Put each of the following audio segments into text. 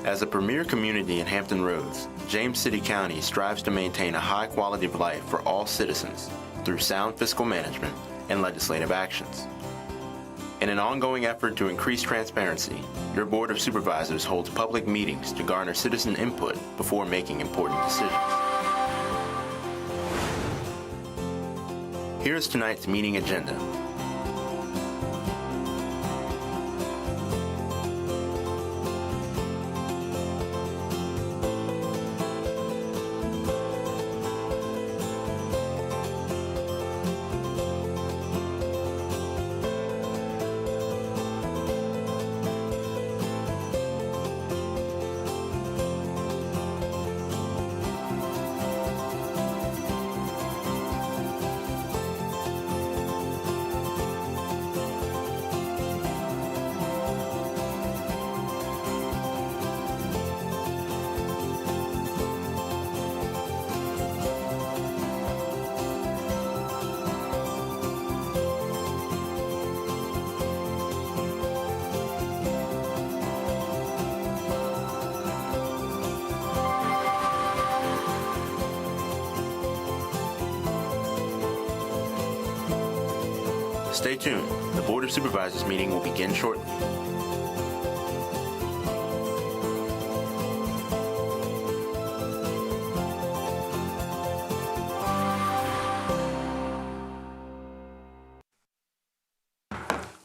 As a premier community in Hampton Roads, James City County strives to maintain a high quality of life for all citizens through sound fiscal management and legislative actions. In an ongoing effort to increase transparency, your Board of Supervisors holds public meetings to garner citizen input before making important decisions. Here is tonight's meeting agenda. Stay tuned. The Board of Supervisors meeting will begin shortly.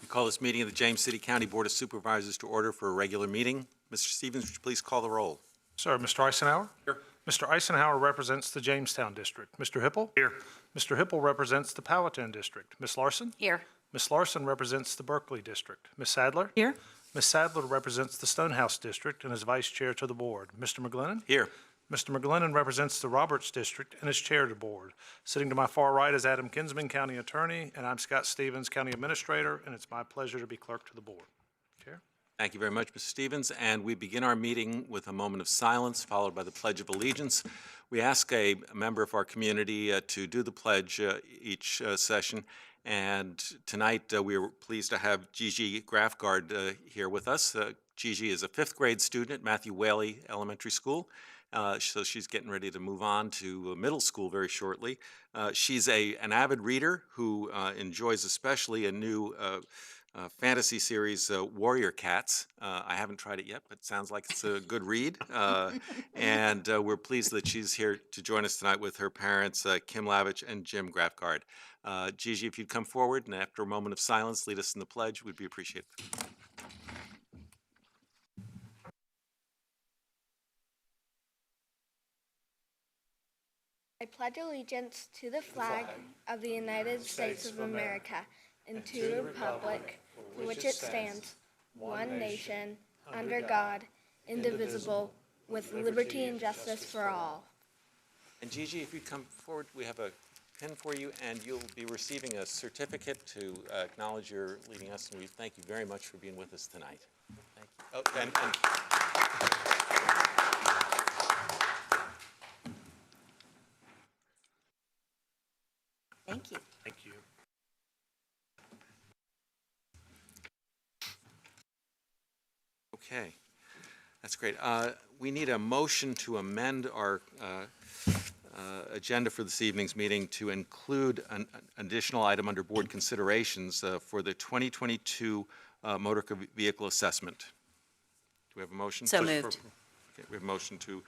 We call this meeting of the James City County Board of Supervisors to order for a regular meeting. Mr. Stevens, would you please call the roll? Sir, Mr. Eisenhower? Here. Mr. Eisenhower represents the Jamestown District. Mr. Hipple? Here. Mr. Hipple represents the Powhatan District. Ms. Larson? Here. Ms. Larson represents the Berkeley District. Ms. Sadler? Here. Ms. Sadler represents the Stonehouse District and is Vice Chair to the Board. Mr. McGlennon? Here. Mr. McGlennon represents the Roberts District and is Chair to the Board. Sitting to my far right is Adam Kinsman, County Attorney, and I'm Scott Stevens, County Administrator, and it's my pleasure to be Clerk to the Board. Chair? Thank you very much, Mr. Stevens. And we begin our meeting with a moment of silence, followed by the Pledge of Allegiance. We ask a member of our community to do the pledge each session. And tonight we are pleased to have Gigi Grafgard here with us. Gigi is a 5th grade student at Matthew Whaley Elementary School. So she's getting ready to move on to middle school very shortly. She's an avid reader who enjoys especially a new fantasy series, Warrior Cats. I haven't tried it yet, but it sounds like it's a good read. And we're pleased that she's here to join us tonight with her parents, Kim Lavich and Jim Grafgard. Gigi, if you'd come forward and after a moment of silence, lead us in the pledge, we'd be appreciative. I pledge allegiance to the flag of the United States of America and to the republic for which it stands, one nation, under God, indivisible, with liberty and justice for all. And Gigi, if you'd come forward, we have a pin for you, and you'll be receiving a certificate to acknowledge your leading us, and we thank you very much for being with us tonight. Thank you. Oh, and Thank you. Thank you. okay, that's great. We need a motion to amend our agenda for this evening's meeting to include an additional item under board considerations for the 2022 motor vehicle assessment. Do we have a motion? So moved. Okay, we have a motion to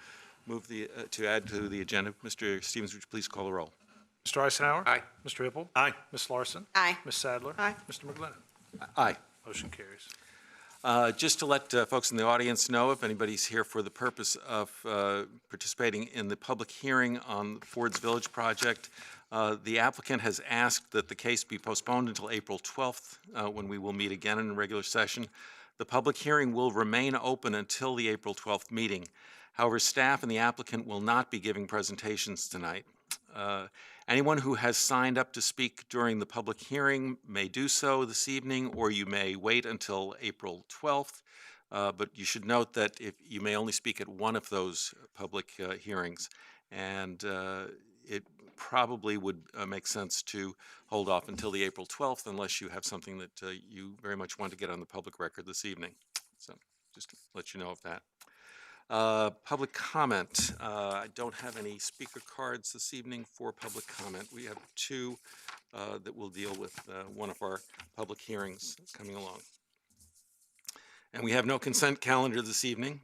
move to add to the agenda. Mr. Stevens, would you please call the roll? Mr. Eisenhower? Aye. Mr. Hipple? Aye. Ms. Larson? Aye. Ms. Sadler? Aye. Mr. McGlennon? Aye. Motion carries. Just to let folks in the audience know, if anybody's here for the purpose of participating in the public hearing on Ford's Village project, the applicant has asked that the case be postponed until April 12th, when we will meet again in regular session. The public hearing will remain open until the April 12th meeting. However, staff and the applicant will not be giving presentations tonight. Anyone who has signed up to speak during the public hearing may do so this evening, or you may wait until April 12th. But you should note that if you may only speak at one of those public hearings, and it probably would make sense to hold off until the April 12th unless you have something that you very much want to get on the public record this evening. So just to let you know of that. Public comment. I don't have any speaker cards this evening for public comment. We have two that will deal with one of our public hearings coming along. And we have no consent calendar this evening,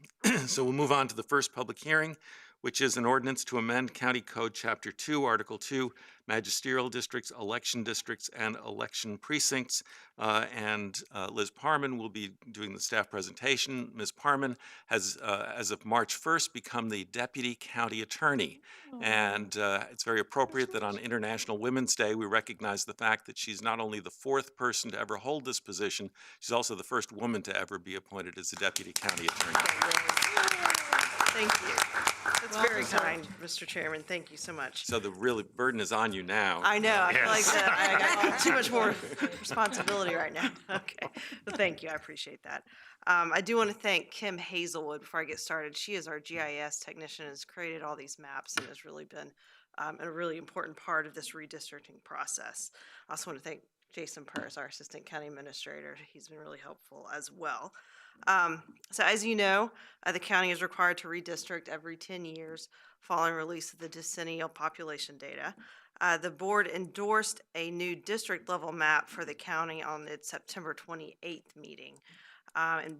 so we'll move on to the first public hearing, which is an ordinance to amend County Code Chapter 2, Article 2, Magisterial Districts, Election Districts, and Election Precincts. Liz Parman will be doing the staff presentation. Ms. Parman has, as of March 1st, become the Deputy County Attorney. And it's very appropriate that on International Women's Day, we recognize the fact that she's not only the fourth person to ever hold this position, she's also the first woman to ever be appointed as the Deputy County Attorney. Thank you. That's very kind, Mr. Chairman. Thank you so much. So the real burden is on you now. I know. I feel like that I got too much more responsibility right now. Okay. Well, thank you. I appreciate that. I do want to thank Kim Hazelwood before I get started. She is our GIS technician, has created all these maps, and has really been a really important part of this redistricting process. I also want to thank Jason Purse, our Assistant County Administrator. He's been really helpful as well. So as you know, the county is required to redistrict every 10 years following release of the decennial population data. The board endorsed a new district level map for the county on its September 28th meeting. And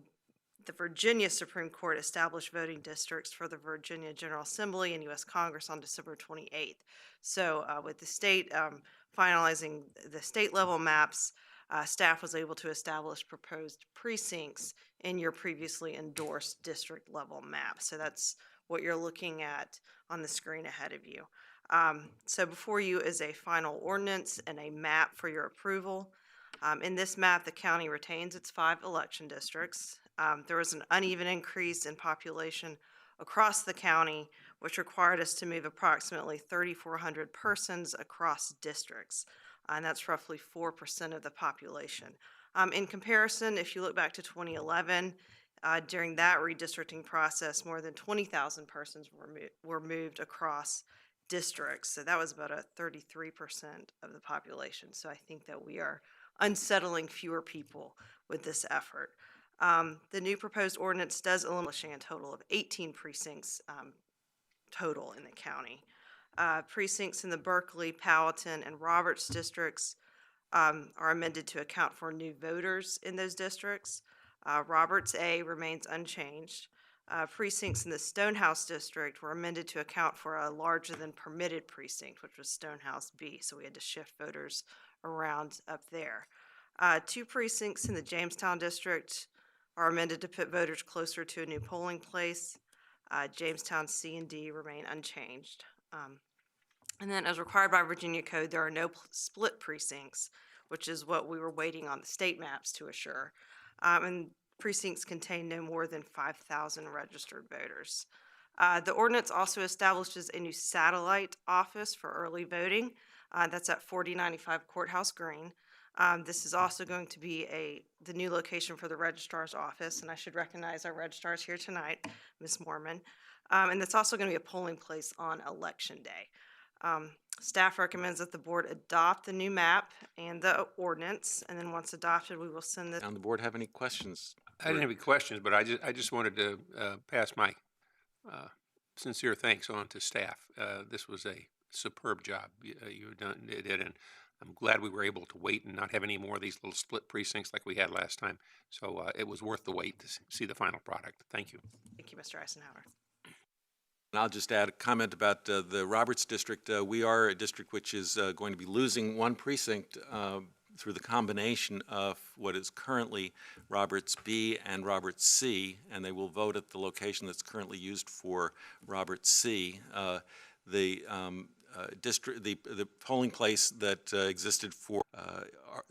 the Virginia Supreme Court established voting districts for the Virginia General Assembly and U.S. Congress on December 28th. So with the state finalizing the state level maps, staff was able to establish proposed precincts in your previously endorsed district level map. So that's what you're looking at on the screen ahead of you. So before you is a final ordinance and a map for your approval. In this map, the county retains its 5 election districts. There was an uneven increase in population across the county, which required us to move approximately 3,400 persons across districts. And that's roughly 4% of the population. In comparison, if you look back to 2011, during that redistricting process, more than 20,000 persons were moved across districts. So that was about a 33% of the population. So I think that we are unsettling fewer people with this effort. The new proposed ordinance does eliminate a total of 18 precincts total in the county. Precincts in the Berkeley, Powellton, and Roberts districts are amended to account for new voters in those districts. Roberts A remains unchanged. Precincts in the Stonehouse district were amended to account for a larger than permitted precinct, which was Stonehouse B, so we had to shift voters around up there. 2 precincts in the Jamestown district are amended to put voters closer to a new polling place. Jamestown C and D remain unchanged. And then as required by Virginia code, there are no split precincts, which is what we were waiting on the state maps to assure. And precincts contain no more than 5,000 registered voters. The ordinance also establishes a new satellite office for early voting. That's at 4095 Courthouse Green. This is also going to be the new location for the registrar's office, and I should recognize our registrars here tonight, Ms. Mormon. And it's also going to be a polling place on Election Day. Staff recommends that the board adopt the new map and the ordinance, and then once adopted, we will send this. Down the board have any questions? I didn't have any questions, but I just wanted to pass my sincere thanks on to staff. This was a superb job you did, and I'm glad we were able to wait and not have any more of these little split precincts like we had last time. So it was worth the wait to see the final product. Thank you. Thank you, Mr. Eisenhower. And I'll just add a comment about the Roberts district. We are a district which is going to be losing 1 precinct through the combination of what is currently Roberts B and Roberts C, and they will vote at the location that's currently used for Roberts C. The polling place that existed for,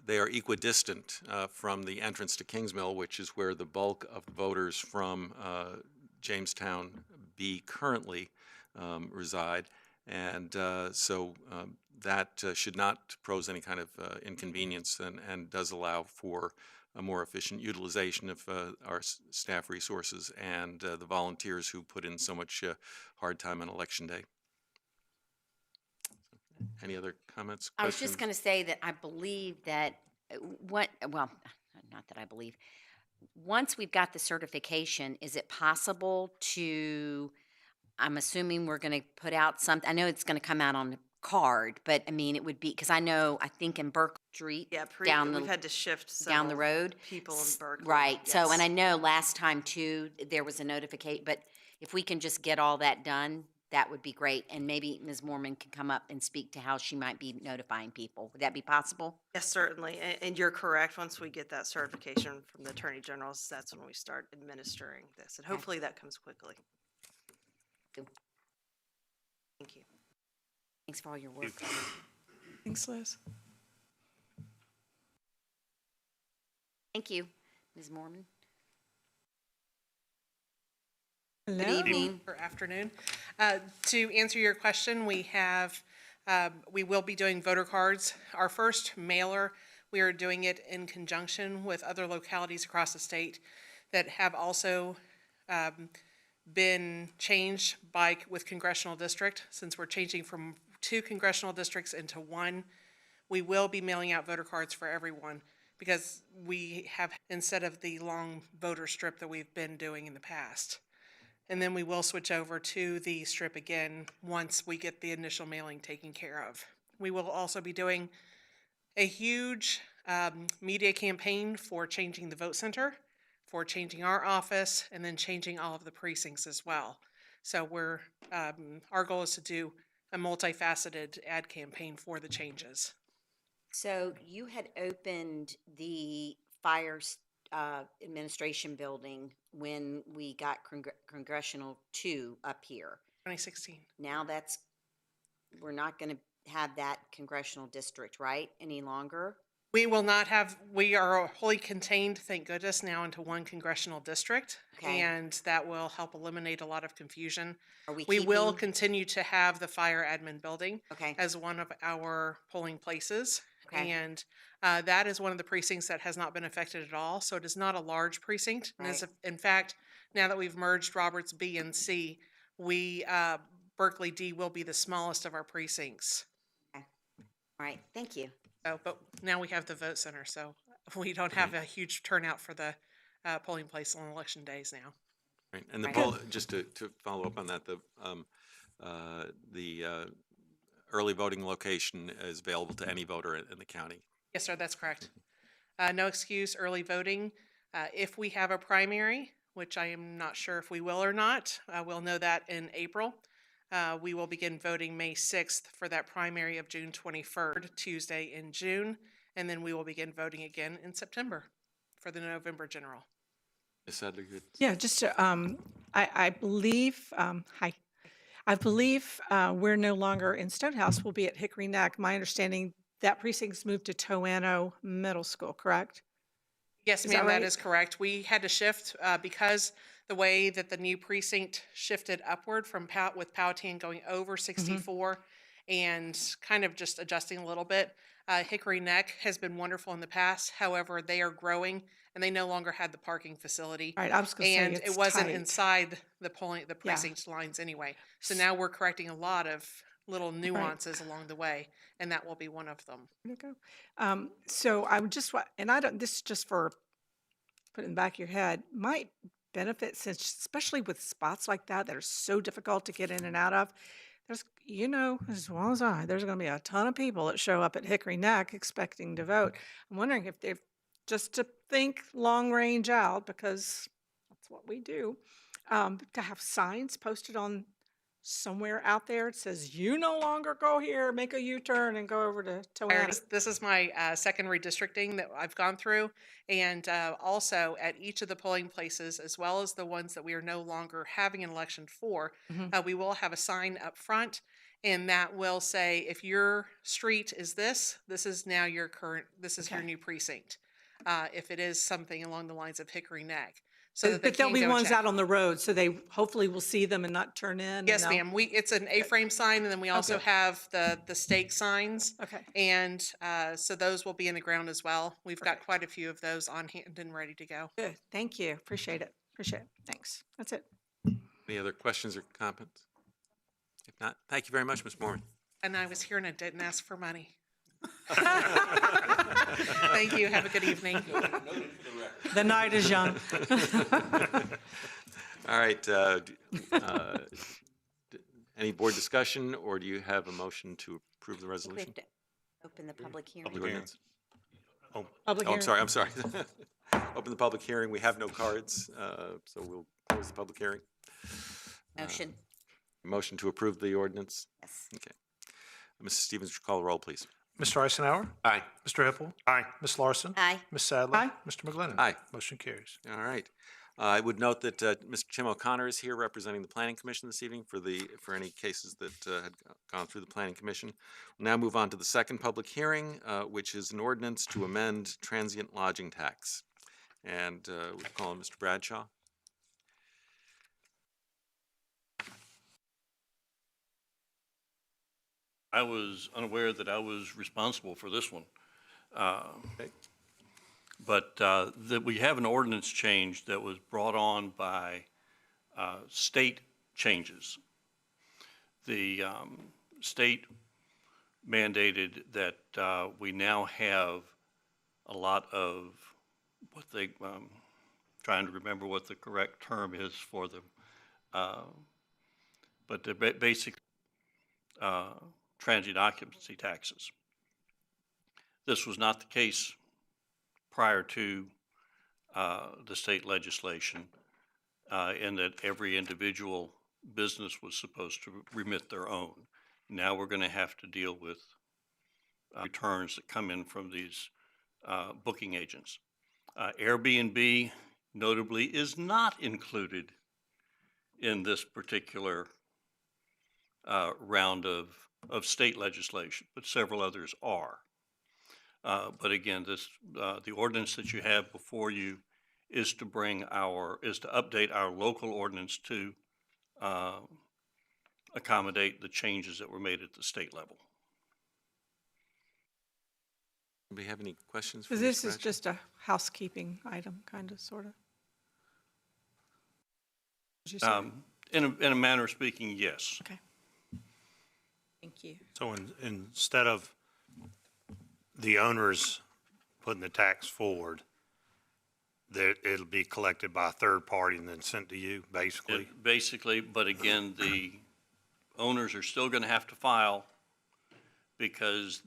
they are equidistant from the entrance to Kingsmill, which is where the bulk of voters from Jamestown B currently reside. And so that should not pose any kind of inconvenience and does allow for a more efficient utilization of our staff resources and the volunteers who put in so much hard time on Election Day. Any other comments? I was just going to say that I believe that not that I believe. once we've got the certification, is it possible to, I'm assuming we're going to put out something, I know it's going to come out on the card, but I mean, it would be, because I think in Berkeley Street, Yeah, down we've the, had to shift down the several road. people in Berkeley. Right, so, and I yes. know last time too, there was a notification, but if we can just get all that done, that would be great. And maybe Ms. Mormon can come up and speak to how she might be notifying people. Would that be possible? Yes, certainly. And you're correct. Once we get that certification from the Attorney General's, that's when we start administering this. And hopefully that comes quickly. Good. Thank you. Thanks for all your work. Thanks, Liz. Thank you, Ms. Mormon. Hello. Good evening. Or afternoon. To answer your question, we will be doing voter cards. Our first mailer, we are doing it in conjunction with other localities across the state that have also been changed with congressional district. Since we're changing from 2 congressional districts into 1, we will be mailing out voter cards for everyone because we have, instead of the long voter strip that we've been doing in the past. And then we will switch over to the strip again once we get the initial mailing taken care of. We will also be doing a huge media campaign for changing the vote center, for changing our office, and then changing all of the precincts as well. So our goal is to do a multifaceted ad campaign for the changes. So you had opened the fire administration building when we got Congressional 2 up here. 2016. Now we're not going to have that congressional district, right, any longer? We are wholly contained, thank goodness, now into 1 congressional district. Okay. And that will help eliminate a lot of confusion. Are we We will keeping- continue to have the fire admin building Okay. as one of our polling places. Okay. And that is one of the precincts that has not been affected at all. So it is not a large precinct. And Right. in fact, now that we've merged Roberts B and C, Berkeley D will be the smallest of our precincts. All right, thank you. So, but now we have the vote center, so we don't have a huge turnout for the polling place on election days now. Right, and the Right. just to follow up on that, the early voting location is available to any voter in the county. Yes, sir, that's correct. No excuse, early voting. If we have a primary, which I am not sure if we will or not, we'll know that in April. We will begin voting May 6th for that primary of June 21st, Tuesday in June, and then we will begin voting again in September for the November general. Ms. Sadler, you had- Yeah, just to, I believe, hi. I believe we're no longer in Stonehouse. We'll be at Hickory Neck. My understanding, that precinct's moved to Toano Middle School, correct? Yes, Is that ma'am, right? that is correct. We had to shift because the way that the new precinct shifted upward from with Powhatan going over 64 and kind of just adjusting a little bit. Hickory Neck has been wonderful in the past. However, they are growing and they no longer had the parking facility. All right, I was going to say And it's it wasn't tight. inside the precinct lines anyway. So now we're correcting a lot of little nuances along the way, and that will be one of them. Where'd it go? So I would just, and I don't, this is just for putting in the back of your head, might benefit since, especially with spots like that are so difficult to get in and out of. There's, as well as there's going to be a ton of people that show up at Hickory Neck expecting to vote. I'm wondering if they've, just to think long range out, because that's what we do, to have signs posted on somewhere out there. It says, you no longer go here, make a U-turn and go over to Toano. This is my second redistricting that I've gone through, and also at each of the polling places, as well as the ones that we are no longer having an election for, we will have a sign up front, and that will say, if your street is this is now your your new precinct. If it is something along the lines of Hickory Neck. So that But there'll be go ones check. out on the road, so they hopefully will see them and not turn in. Yes, ma'am. It's an A-frame sign, and then we also good. have the stake signs. Okay. And so those will be in the ground as well. We've got quite a few of those on hand and ready to go. Good. Thank you. Appreciate it. Thanks. That's it. Any other questions or comments? If not, thank you very much, Ms. Moore. And I was here and I didn't ask for money. Thank you. Have a good evening. The night is young. All right. Any board discussion, or do you have a motion to approve the I think we resolution? have to open the public hearing. The ordinance? Public Oh, I'm hearing. sorry. Open the public hearing. We have no cards, so we'll close the public hearing. Motion, Motion to approve the ordinance. yes. Okay. Mrs. Stevens, would you call the roll, please? Mr. Eisenhower? Aye. Mr. Hippel? Aye. Ms. Larson? Aye. Ms. Sadler? Aye. Mr. McGlinnan? Aye. Motion carries. All right. I would note that Mr. Tim O'Connor is here representing the Planning Commission this evening for any cases that had gone through the Planning Commission. We'll now move on to the second public hearing, which is an ordinance to amend transient lodging tax. And we'll call on Mr. Bradshaw. I was unaware that I was responsible for this one. But that we have an ordinance change that was brought on by state changes. The state mandated that we now have a lot of what they, trying to remember what the correct term is for them, but the basic transient occupancy taxes. This was not the case prior to the state legislation, in that every individual business was supposed to remit their own. Now we're going to have to deal with returns that come in from these booking agents. Airbnb, notably, is not included in this particular round of state legislation, but several others are. But again, the ordinance that you have before you is to update our local ordinance to accommodate the changes that were made at the state level. Anybody have any questions for So Ms. this is Bradshaw? just a housekeeping item, kind of, sort of? Would you say? In a manner of speaking, yes. Okay. Thank you. So instead of the owners putting the tax forward, that it'll be collected by a third party and then sent to you, basically? Basically, but again, the owners are still going to have to file because,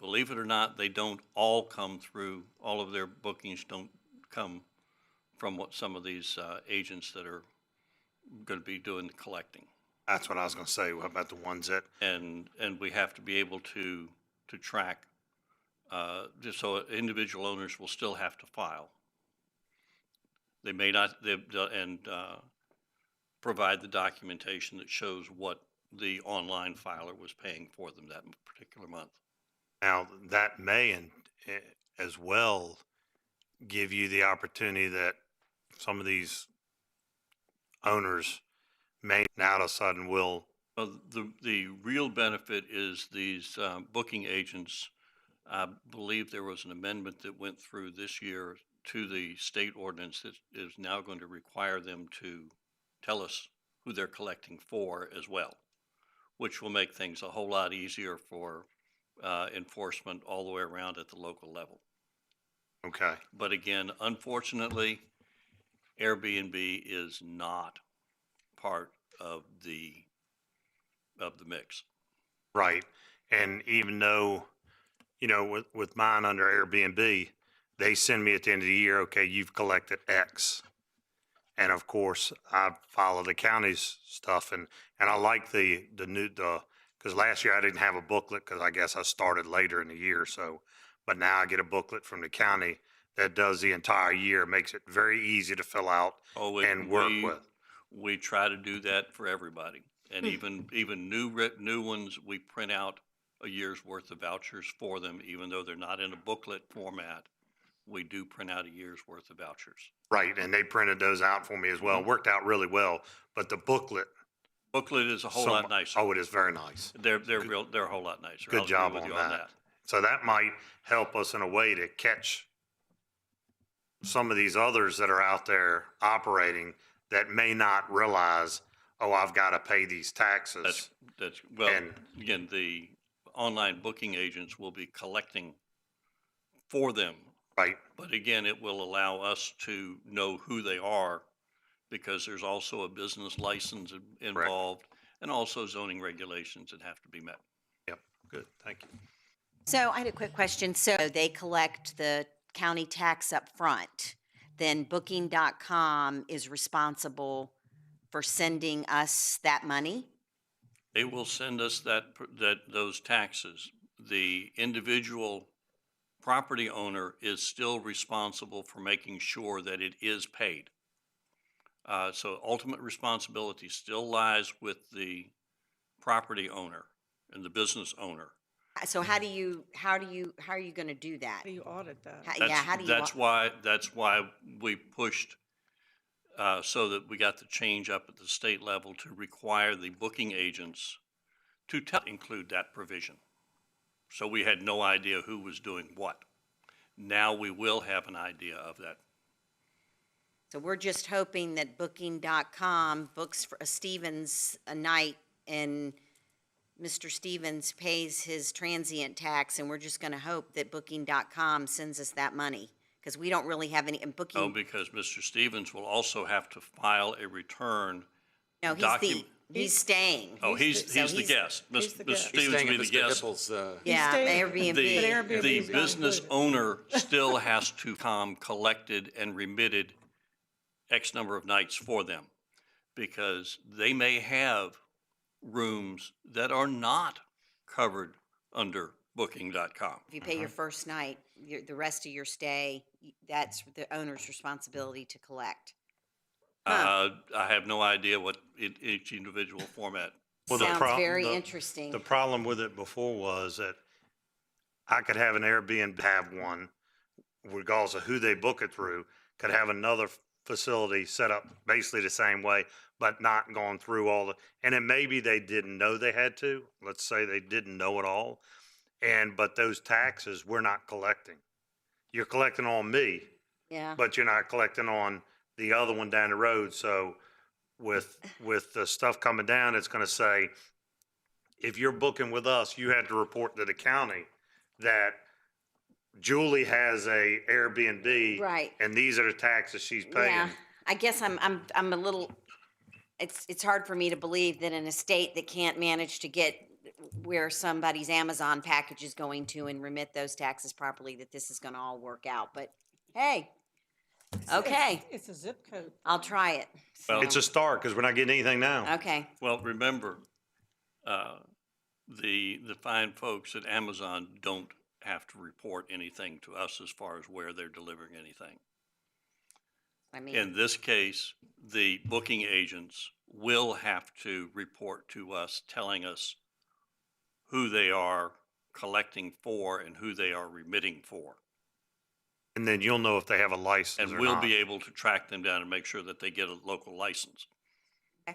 believe it or not, they don't all come through, all of their bookings don't come from what some of these agents that are going to be doing the collecting. That's what I was gonna say. What about the ones that, And we have to be able to track, just so individual owners will still have to file. They may not, provide the documentation that shows what the online filer was paying for them that particular month. now, that may as well give you the opportunity that some of these owners may now all of a sudden will, Well, the real benefit is these booking agents. I believe there was an amendment that went through this year to the state ordinance that is now going to require them to tell us who they're collecting for as well, which will make things a whole lot easier for enforcement all the way around at the local level. okay, But again, unfortunately, Airbnb is not part of the mix. right. And even though, with mine under Airbnb, they send me at the end of the year, okay, you've collected X. And of course, I follow the county's stuff and I like because last year I didn't have a booklet because I guess I started later in the year, so, but now I get a booklet from the county that does the entire year, makes it very easy to fill out and work with. We try to do that for everybody. And even new ones, we print out a year's worth of vouchers for them, even though they're not in a booklet format. We do print out a year's worth of vouchers. Right, and they printed those out for me as well. Worked out really well, but the booklet. Booklet is a whole lot nicer. Oh, it is very nice. They're a whole lot nicer. Good I'll agree job with on you that. So that might help us in a way to catch some of these others that are out there operating that may not realize, oh, I've got to pay these taxes. Well, And- again, the online booking agents will be collecting for them. Right. But again, it will allow us to know who they are because there's also a business license involved and also zoning regulations that have to be met. Yep. Good. Thank you. So I had a quick question. So they collect the county tax up front, then Booking.com is responsible for sending us that money? They will send us those taxes. The individual property owner is still responsible for making sure that it is paid. So ultimate responsibility still lies with the property owner and the business owner. So how are you going to do that? How do you audit that? How do you? That's why we pushed so that we got the change up at the state level to require the booking agents to include that provision. So we had no idea who was doing what. Now we will have an idea of that. So we're just hoping that Booking.com books for Stevens a night and Mr. Stevens pays his transient tax, and we're just going to hope that Booking.com sends us that money, because we don't really have any, and Booking. No, because Mr. Stevens will also have to file a return. No, he's staying. Oh, he's the guest. Mr. Stevens will be the guest. Yeah, Airbnb. The business owner still has to collected and remitted X number of nights for them, because they may have rooms that are not covered under Booking.com. If you pay your first night, the rest of your stay, that's the owner's responsibility to collect. I have no idea what each individual format. Well, Sounds very interesting. The problem with it before was that I could have an Airbnb have one, regardless of who they book it through, could have another facility set up basically the same way, but not going through all the, and then maybe they didn't know they had to. Let's say they didn't know it all. But those taxes we're not collecting. You're collecting on me, Yeah. but you're not collecting on the other one down the road. So with the stuff coming down, it's going to say, if you're booking with us, you have to report to the county that Julie has a Airbnb. Right. And these are the taxes she's paying. Yeah, I guess I'm a little, it's hard for me to believe that in a state that can't manage to get where somebody's Amazon package is going to and remit those taxes properly, that this is gonna all work out, but hey, okay, It's a zip code. I'll try it. Well, It's a start because we're not getting anything now. Okay, well, remember, the fine folks at Amazon don't have to report anything to us as far as where they're delivering anything. I mean, In this case, the booking agents will have to report to us, telling us who they are collecting for and who they are remitting for. And then you'll know if they have a license And or we'll not. be able to track them down and make sure that they get a local license. all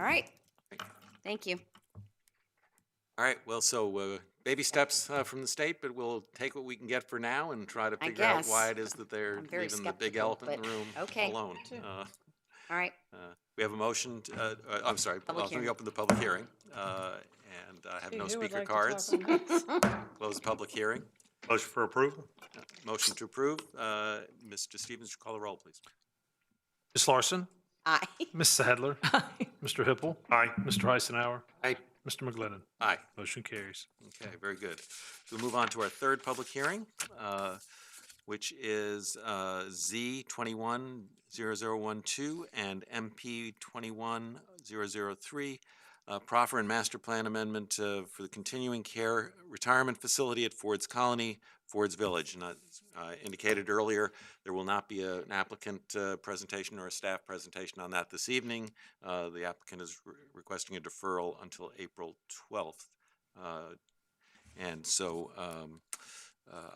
right, thank you. All right, well, so baby steps from the state, but we'll take what we can get for now and try to I figure out guess. why it is that they're I'm very leaving the big skeptical, elephant in the but room okay. alone. All right, We have a motion, I'm sorry, Public let me hearing. open the public hearing. And I have no speaker cards. Close the public hearing. Motion for approval? Motion to approve. Mr. Stevens, call the roll, please. Ms. Larson, aye. Ms. Sadler, Mr. Hippel, Aye. Mr. Eisenhower, Aye. Mr. McGlinnan. Aye. Motion carries. Okay, very good. We'll move on to our third public hearing, which is Z 210012 and MP 21003, Proffer and Master Plan Amendment for the Continuing Care Retirement Facility at Ford's Colony, Ford's Village. And I indicated earlier, there will not be an applicant presentation or a staff presentation on that this evening. The applicant is requesting a deferral until April 12th. And so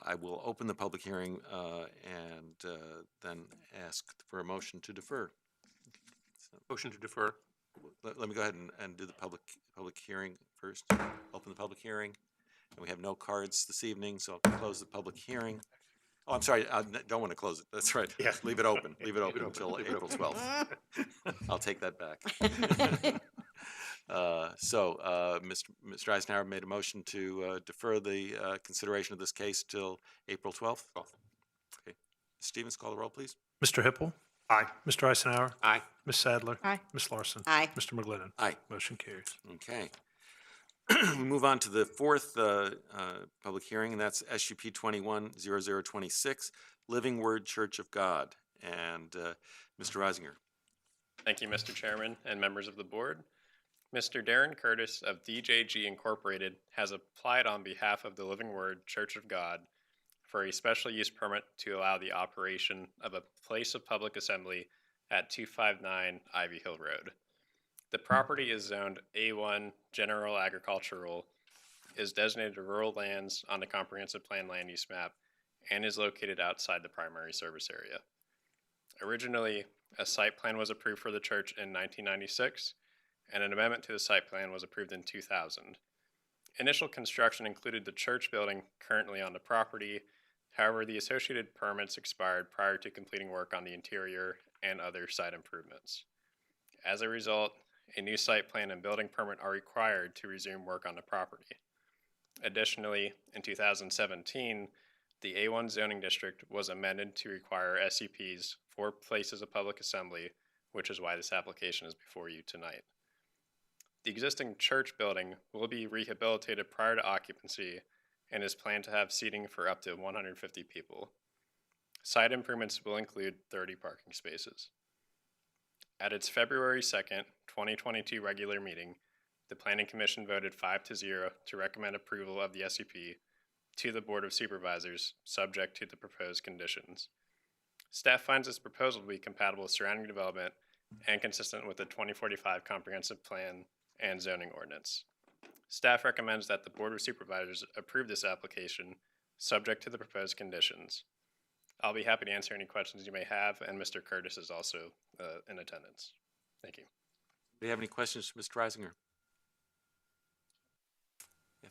I will open the public hearing and then ask for a motion to defer. Motion to defer. Let me go ahead and do the public hearing first. Open the public hearing. And we have no cards this evening, so I'll close the public hearing. Oh, I'm sorry, I don't want to close it. That's right. Yeah. Leave it open. Leave it open until April 12th. I'll take that back. Mr. Eisenhower made a motion to defer the consideration of this case till April 12th. Okay. Stevens, call the roll, please. Mr. Hippel. Aye. Mr. Eisenhower. Aye. Ms. Sadler. Aye. Ms. Larson. Aye. Mr. McGlinnan. Aye. Motion carries. Okay. We move on to the fourth public hearing, and that's SUP 21-0026, Living Word Church of God. And Mr. Reisinger. Thank you, Mr. Chairman and members of the board. Mr. Darren Curtis of DJG Incorporated has applied on behalf of the Living Word Church of God for a special use permit to allow the operation of a place of public assembly at 259 Ivy Hill Road. The property is zoned A1 General Agricultural, is designated rural lands on the comprehensive plan land use map, and is located outside the primary service area. Originally, a site plan was approved for the church in 1996, and an amendment to the site plan was approved in 2000. Initial construction included the church building currently on the property. However, the associated permits expired prior to completing work on the interior and other site improvements. As a result, a new site plan and building permit are required to resume work on the property. Additionally, in 2017, the A1 zoning district was amended to require SUPs for places of public assembly, which is why this application is before you tonight. The existing church building will be rehabilitated prior to occupancy and is planned to have seating for up to 150 people. Site improvements will include 30 parking spaces. At its February 2nd, 2022 regular meeting, the Planning Commission voted 5-0 to recommend approval of the SUP to the Board of Supervisors, subject to the proposed conditions. Staff finds this proposal to be compatible with surrounding development and consistent with the 2045 Comprehensive Plan and Zoning Ordinance. Staff recommends that the Board of Supervisors approve this application, subject to the proposed conditions. I'll be happy to answer any questions you may have, and Mr. Curtis is also in attendance. Thank you. Do you have any questions for Mr. Reisinger? Yeah.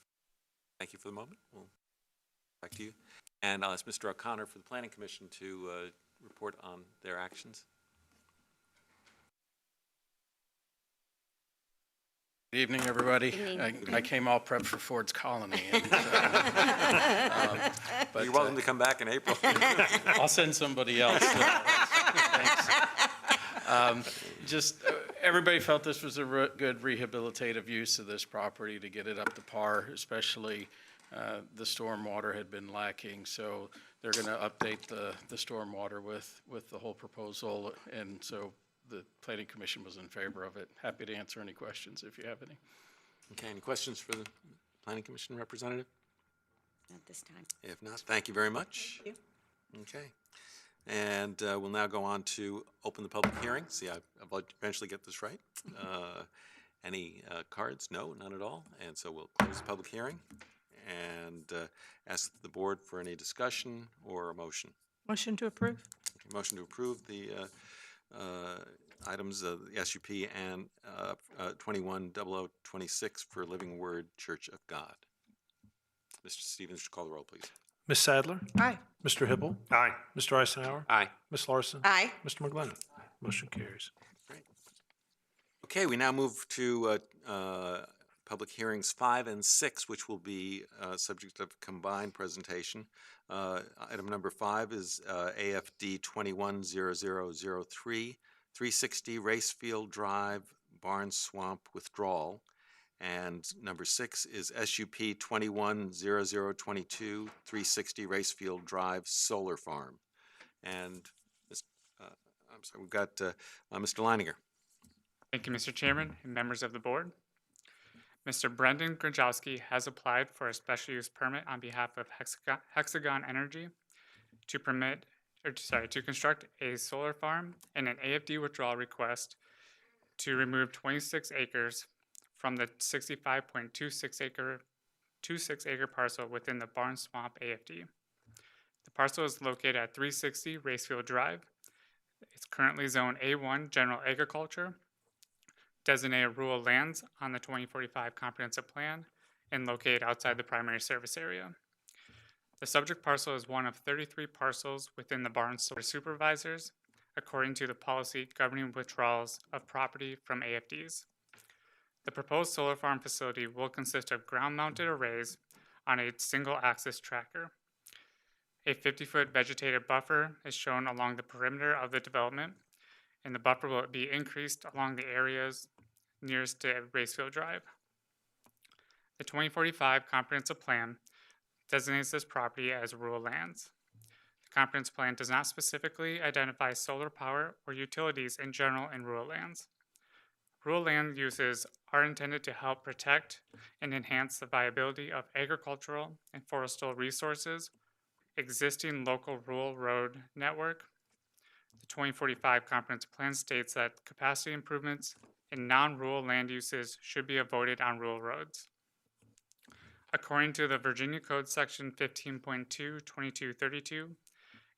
Thank you for the moment. We'll back to you. And I'll ask Mr. O'Connor for the Planning Commission to report on their actions. Good evening, everybody. Good evening. I came all prepped for Ford's Colony. And, But you're welcome to come back in April. I'll send somebody else. Thanks. Everybody felt this was a good rehabilitative use of this property to get it up to par, especially the stormwater had been lacking. So they're going to update the stormwater with the whole proposal. And so the Planning Commission was in favor of it. Happy to answer any questions if you have any. Okay, any questions for the Planning Commission representative? At this time. If not, thank you very much. Thank you. Okay. And we'll now go on to open the public hearing. See, I'll eventually get this right. Any cards? No, none at all. And so we'll close the public hearing and ask the board for any discussion or a motion. Motion to approve? Okay, motion to approve the items of the SUP and 21-0026 for Living Word Church of God. Mr. Stevens, call the roll, please. Ms. Sadler. Aye. Mr. Hippel. Aye. Mr. Eisenhower. Aye. Ms. Larson. Aye. Mr. McGlinnan. Motion carries. Great. Okay, we now move to public hearings 5 and 6, which will be subject of combined presentation. Item number 5 is AFD 21-0003, 360 Racefield Drive, Barn Swamp Withdrawal. And number 6 is SUP 21-0022, 360 Racefield Drive, Solar Farm. And I'm sorry, we've got Mr. Leininger. Thank you, Mr. Chairman and members of the board. Mr. Brendan Grajowski has applied for a special use permit on behalf of Hexagon Energy to construct a solar farm and an AFD withdrawal request to remove 26 acres from the 65.26 acre parcel within the Barn Swamp AFD. The parcel is located at 360 Racefield Drive. It's currently zoned A1 General Agriculture, designated rural lands on the 2045 Comprehensive Plan, and located outside the primary service area. The subject parcel is one of 33 parcels within the Barn Swamp Supervisors, according to the policy governing withdrawals of property from AFDs. The proposed solar farm facility will consist of ground-mounted arrays on a single-axis tracker. A 50-foot vegetated buffer is shown along the perimeter of the development, and the buffer will be increased along the areas nearest to Racefield Drive. The 2045 Comprehensive Plan designates this property as rural lands. The comprehensive plan does not specifically identify solar power or utilities in general in rural lands. Rural land uses are intended to help protect and enhance the viability of agricultural and forestal resources, existing local rural road network. The 2045 Comprehensive Plan states that capacity improvements in non-rural land uses should be avoided on rural roads. According to the Virginia Code Section 15.2.2232,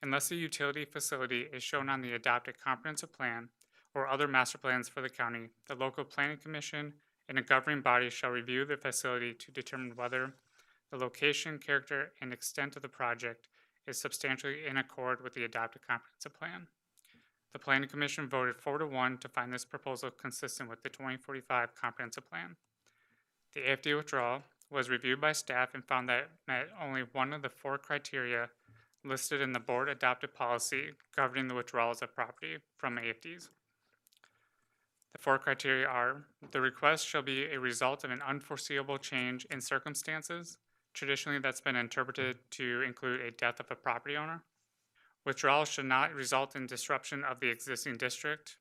unless a utility facility is shown on the adopted comprehensive plan or other master plans for the county, the local planning commission and a governing body shall review the facility to determine whether the location, character, and extent of the project is substantially in accord with the adopted comprehensive plan. The planning commission voted 4-1 to find this proposal consistent with the 2045 comprehensive plan. The AFD withdrawal was reviewed by staff and found that it met only one of the 4 criteria listed in the board adopted policy governing the withdrawals of property from AFDs. The 4 criteria are: the request shall be a result of an unforeseeable change in circumstances. Traditionally, that's been interpreted to include a death of a property owner. Withdrawal should not result in disruption of the existing district.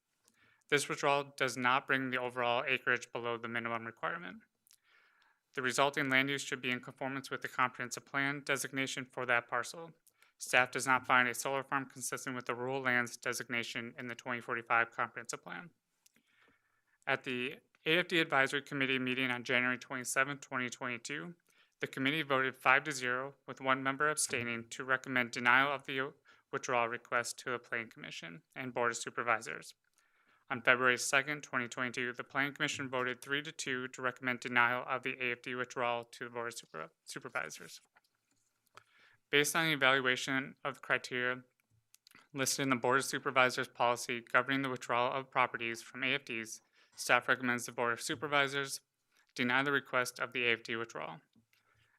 This withdrawal does not bring the overall acreage below the minimum requirement. The resulting land use should be in conformance with the comprehensive plan designation for that parcel. Staff does not find a solar farm consistent with the rural lands designation in the 2045 comprehensive plan. At the AFD Advisory Committee meeting on January 27, 2022, the committee voted 5-0 with 1 member abstaining to recommend denial of the withdrawal request to the Planning Commission and Board of Supervisors. On February 2nd, 2022, the Planning Commission voted 3-2 to recommend denial of the AFD withdrawal to the Board of Supervisors. Based on the evaluation of the criteria listed in the Board of Supervisors policy governing the withdrawal of properties from AFDs, staff recommends the Board of Supervisors deny the request of the AFD withdrawal.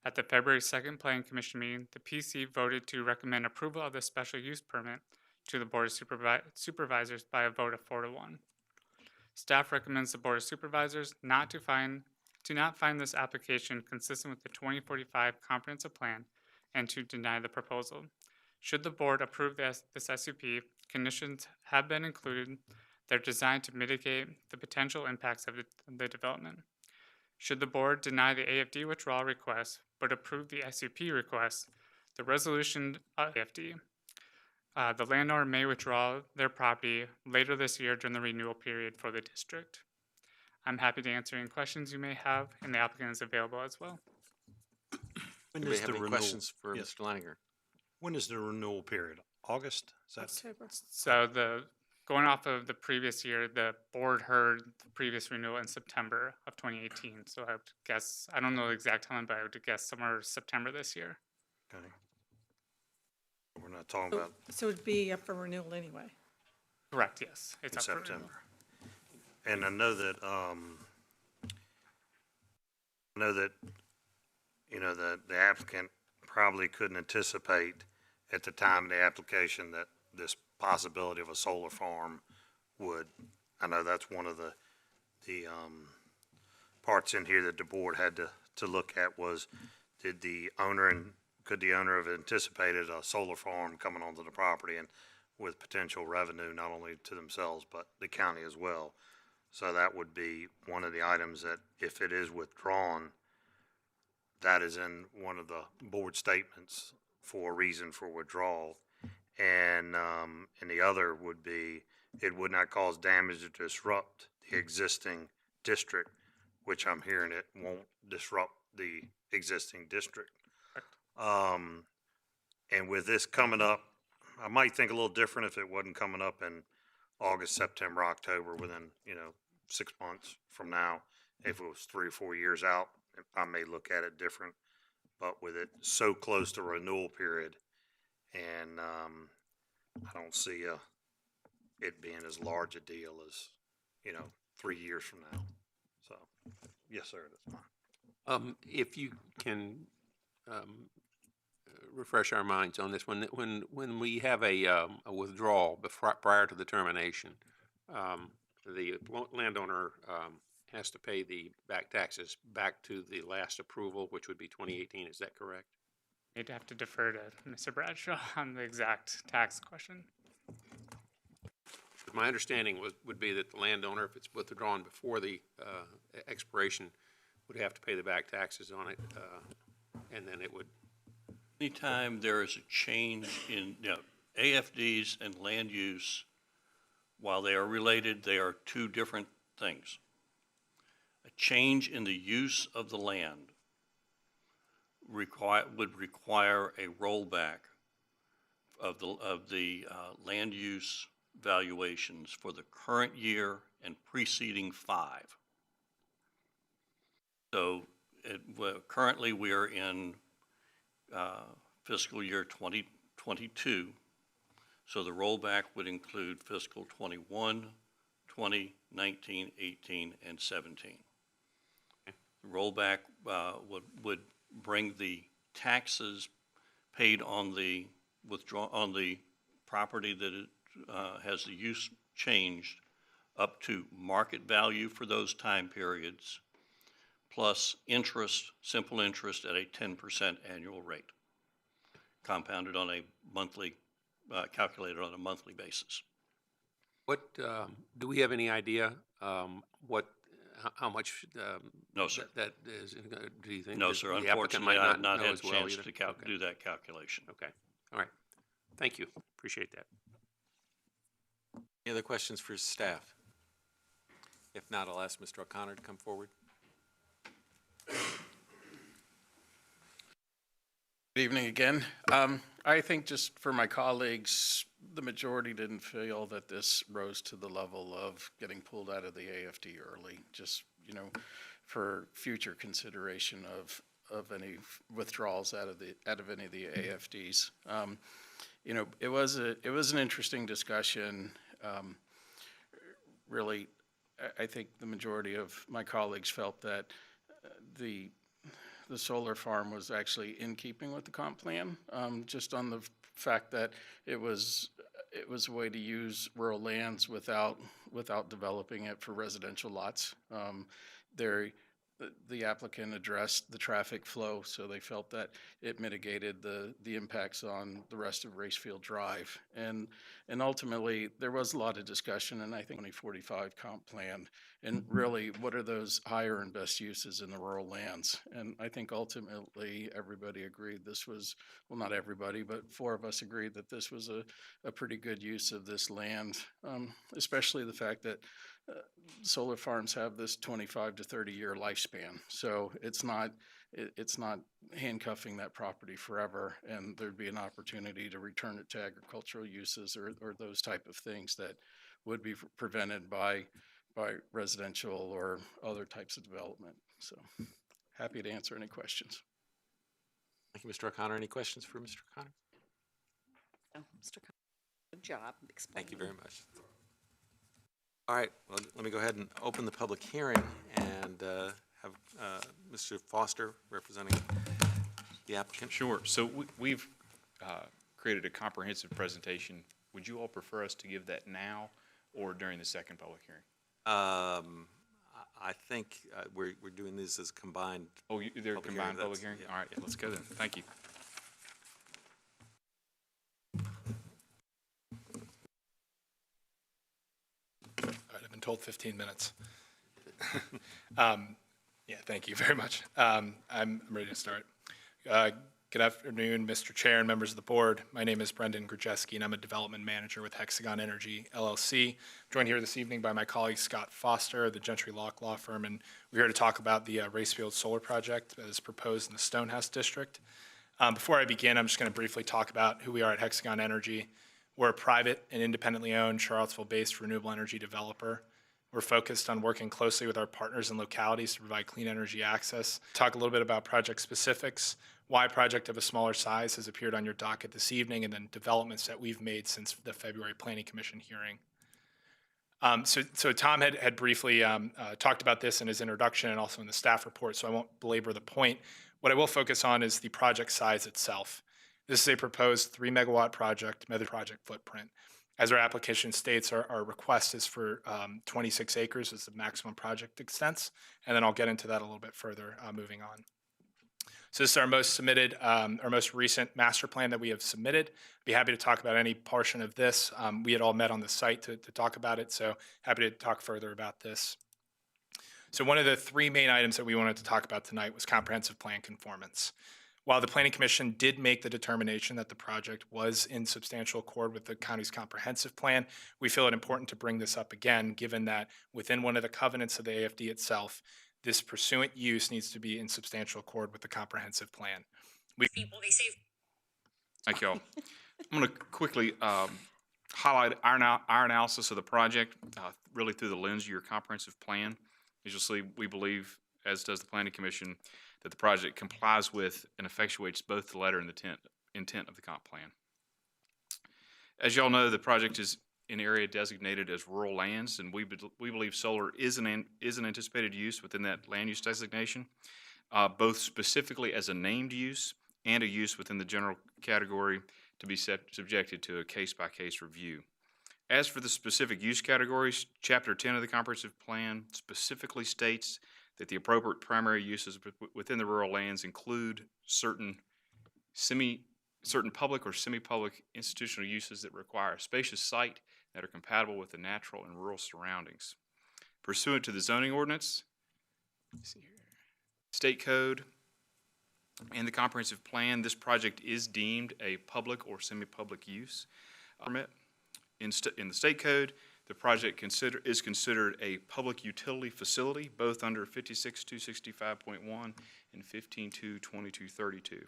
At the February 2nd Planning Commission meeting, the PC voted to recommend approval of the special use permit to the Board of Supervisors by a vote of 4-1. Staff recommends the Board of Supervisors not find this application consistent with the 2045 Comprehensive Plan and to deny the proposal. Should the board approve this SUP, conditions have been included that are designed to mitigate the potential impacts of the development. Should the board deny the AFD withdrawal request but approve the SUP request, the resolution of AFD, the landowner may withdraw their property later this year during the renewal period for the district. I'm happy to answer any questions you may have, and the applicant is available as well. Anybody have any questions for Mr. Leininger? When is the renewal period? August? Is that October. So going off of the previous year, the board heard the previous renewal in September of 2018. So I would guess, I don't know the exact time, but I would guess somewhere September this year. okay? We're not talking about So it'd be up for renewal anyway. Correct, yes. It's in up for renewal. September. And I know that the applicant probably couldn't anticipate at the time of the application that this possibility of a solar farm would. I know that's one of the parts in here that the board had to look at was, could the owner have anticipated a solar farm coming onto the property and with potential revenue not only to themselves but the county as well. So that would be one of the items that if it is withdrawn, that is in one of the board statements for a reason for withdrawal. And the other would be, it would not cause damage or disrupt the existing district, which I'm hearing it won't disrupt the existing district. And with this coming up, I might think a little different if it wasn't coming up in August, September, October, within, 6 months from now. If it was 3 or 4 years out, I may look at it different. But with it so close to renewal period, and I don't see it being as large a deal as, 3 years from now. So, yes, sir, that's fine. If you can refresh our minds on this, when we have a withdrawal prior to the termination, the landowner has to pay the back taxes back to the last approval, which would be 2018. Is that correct? You'd have to defer to Mr. Bradshaw on the exact tax question. My understanding would be that the landowner, if it's withdrawn before the expiration, would have to pay the back taxes on it, and then it would. Anytime there is a change in, AFDs and land use, while they are related, they are two different things. A change in the use of the land would require a rollback of the land use valuations for the current year and preceding 5. So currently we are in fiscal year 2022. So the rollback would include fiscal 21, 20, 19, 18, and 17. The rollback would bring the taxes paid on the property that has the use changed up to market value for those time periods, plus interest, simple interest at a 10% annual rate, compounded on a monthly, calculated on a monthly basis. What do we have any idea how much? No, sir. That is. Do you think? No, sir. Unfortunately, I have not had a chance to do that calculation. Okay. All right. Thank you. Appreciate that. Any other questions for staff? If not, I'll ask Mr. O'Connor to come forward. Good evening again. I think just for my colleagues, the majority didn't feel that this rose to the level of getting pulled out of the AFD early, just, for future consideration of any withdrawals out of any of the AFDs. It was an interesting discussion. Really, I think the majority of my colleagues felt that the solar farm was actually in keeping with the comp plan, just on the fact that it was a way to use rural lands without developing it for residential lots. The applicant addressed the traffic flow, so they felt that it mitigated the impacts on the rest of Racefield Drive. And ultimately, there was a lot of discussion, and I think 2045 comp plan, and really, what are those higher and best uses in the rural lands? And I think ultimately, everybody agreed this was, well, not everybody, but 4 of us agreed that this was a pretty good use of this land, especially the fact that solar farms have this 25 to 30 year lifespan. So it's not handcuffing that property forever, and there'd be an opportunity to return it to agricultural uses or those type of things that would be prevented by residential or other types of development. So happy to answer any questions. Thank you, Mr. O'Connor. Any questions for Mr. O'Connor? Oh, Mr. Connor, good job explaining. Thank you very much. All right, well, let me go ahead and open the public hearing and have Mr. Foster representing the applicant. Sure. So we've created a comprehensive presentation. Would you all prefer us to give that now or during the second public hearing? I think we're doing these as combined. Oh, they're combined public hearing? Yeah. All right, let's go then. Thank you. I've been told 15 minutes. Yeah, thank you very much. I'm ready to start. Good afternoon, Mr. Chair and members of the board. My name is Brendan Grzeski, and I'm a development manager with Hexagon Energy, LLC. I'm joined here this evening by my colleague Scott Foster, the Gentry Law Firm, and we're here to talk about the Racefield solar project that is proposed in the Stonehouse District. Before I begin, I'm just going to briefly talk about who we are at Hexagon Energy. We're a private and independently owned Charlottesville-based renewable energy developer. We're focused on working closely with our partners and localities to provide clean energy access. Talk a little bit about project specifics, why a project of a smaller size has appeared on your docket this evening, and then developments that we've made since the February Planning Commission hearing. So Tom had briefly talked about this in his introduction and also in the staff report, so I won't belabor the point. What I will focus on is the project size itself. This is a proposed 3 megawatt project, project footprint. As our application states, our request is for 26 acres as the maximum project extents, and then I'll get into that a little bit further moving on. So this is our most recent master plan that we have submitted. I'd be happy to talk about any portion of this. We had all met on the site to talk about it, so happy to talk further about this. So one of the 3 main items that we wanted to talk about tonight was comprehensive plan conformance. While the Planning Commission did make the determination that the project was in substantial accord with the county's comprehensive plan, we feel it important to bring this up again, given that within one of the covenants of the AFD itself, this pursuant use needs to be in substantial accord with the comprehensive plan. Thank you all. I'm going to quickly highlight our analysis of the project, really through the lens of your comprehensive plan. As you'll see, we believe, as does the Planning Commission, that the project complies with and effectuates both the letter and the intent of the comp plan. As you all know, the project is an area designated as rural lands, and we believe solar is an anticipated use within that land use designation, both specifically as a named use and a use within the general category to be subjected to a case-by-case review. As for the specific use categories, Chapter 10 of the Comprehensive Plan specifically states that the appropriate primary uses within the rural lands include certain public or semi-public institutional uses that require a spacious site that are compatible with the natural and rural surroundings. Pursuant to the zoning ordinance, state code, and the comprehensive plan, this project is deemed a public or semi-public use permit. In the state code, the project is considered a public utility facility, both under 56.265.1 and 15.22232.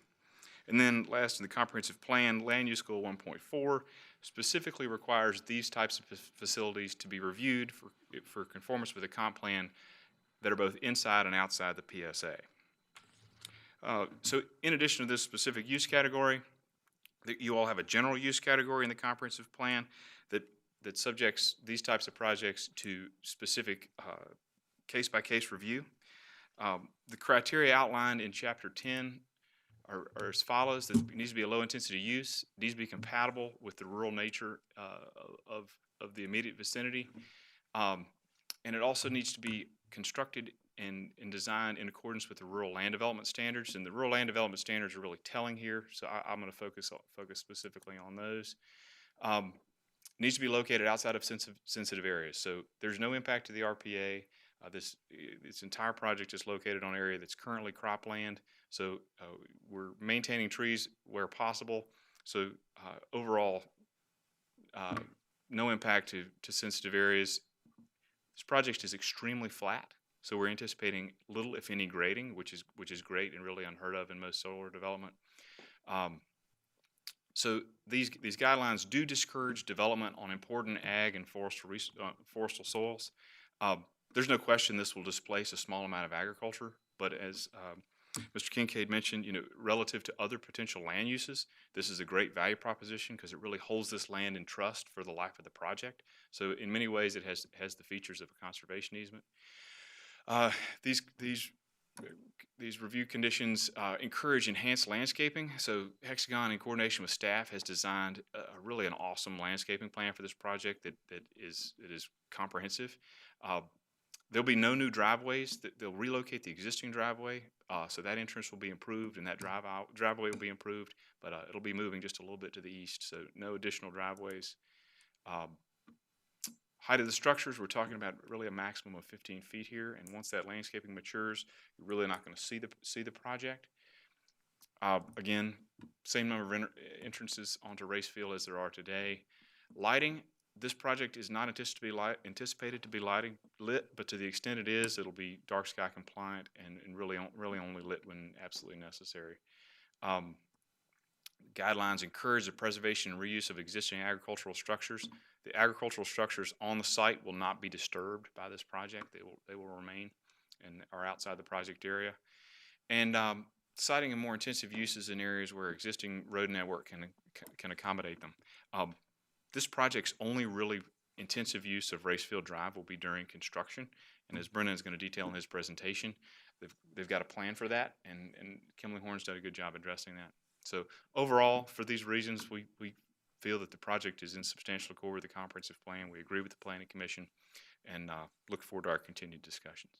And then last, in the comprehensive plan, Land Use Goal 1.4 specifically requires these types of facilities to be reviewed for conformance with the comp plan that are both inside and outside the PSA. So in addition to this specific use category, you all have a general use category in the comprehensive plan that subjects these types of projects to specific case-by-case review. The criteria outlined in Chapter 10 are as follows: that it needs to be a low-intensity use, needs to be compatible with the rural nature of the immediate vicinity, and it also needs to be constructed and designed in accordance with the rural land development standards. And the rural land development standards are really telling here, so I'm going to focus specifically on those. Needs to be located outside of sensitive areas, so there's no impact to the RPA. This entire project is located on an area that's currently cropland, so we're maintaining trees where possible. So overall, no impact to sensitive areas. This project is extremely flat, so we're anticipating little, if any, grading, which is great and really unheard of in most solar development. So these guidelines do discourage development on important ag and forestal soils. There's no question this will displace a small amount of agriculture, but as Mr. Kincaid mentioned, relative to other potential land uses, this is a great value proposition because it really holds this land in trust for the life of the project. So in many ways, it has the features of a conservation easement. These review conditions encourage enhanced landscaping. So Hexagon, in coordination with staff, has designed really an awesome landscaping plan for this project that is comprehensive. There'll be no new driveways. They'll relocate the existing driveway, so that entrance will be improved and that driveway will be improved, but it'll be moving just a little bit to the east, so no additional driveways. Height of the structures, we're talking about really a maximum of 15 feet here, and once that landscaping matures, you're really not going to see the project. Again, same number of entrances onto Racefield as there are today. Lighting, this project is not anticipated to be lit, but to the extent it is, it'll be dark sky compliant and really only lit when absolutely necessary. Guidelines encourage the preservation and reuse of existing agricultural structures. The agricultural structures on the site will not be disturbed by this project. They will remain and are outside the project area. And citing a more intensive uses in areas where existing road network can accommodate them. This project's only really intensive use of Racefield Drive will be during construction. And as Brennan is going to detail in his presentation, they've got a plan for that, and Kimley Horn's done a good job addressing that. So overall, for these reasons, we feel that the project is in substantial accord with the comprehensive plan. We agree with the Planning Commission, and look forward to our continued discussions.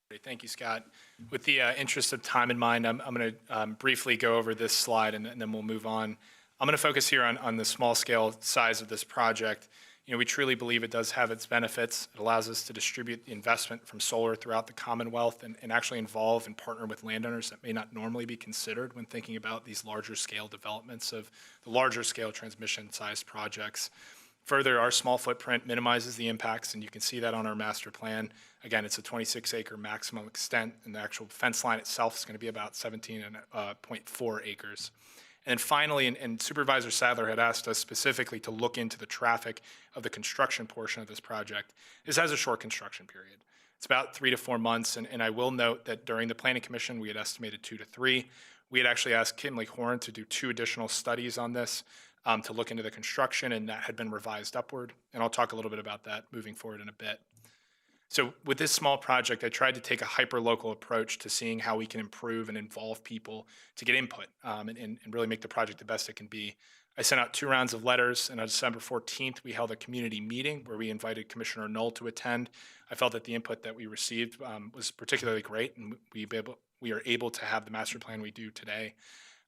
Great. Thank you, Scott. With the interest of time in mind, I'm going to briefly go over this slide, and then we'll move on. I'm going to focus here on the small scale size of this project. You know, we truly believe it does have its benefits. It allows us to distribute the investment from solar throughout the Commonwealth and actually involve and partner with landowners that may not normally be considered when thinking about these larger scale developments of the larger scale transmission sized projects. Further, our small footprint minimizes the impacts, and you can see that on our master plan. Again, it's a 26-acre maximum extent, and the actual fence line itself is going to be about 17.4 acres. And then finally, and Supervisor Sadler had asked us specifically to look into the traffic of the construction portion of this project. This has a short construction period. It's about 3 to 4 months, and I will note that during the Planning Commission, we had estimated 2 to 3. We had actually asked Kimley Horn to do 2 additional studies on this to look into the construction, and that had been revised upward. And I'll talk a little bit about that moving forward in a bit. So with this small project, I tried to take a hyper-local approach to seeing how we can improve and involve people to get input and really make the project the best it can be. I sent out 2 rounds of letters, and on December 14th, we held a community meeting where we invited Commissioner Knoll to attend. I felt that the input that we received was particularly great, and we are able to have the master plan we do today.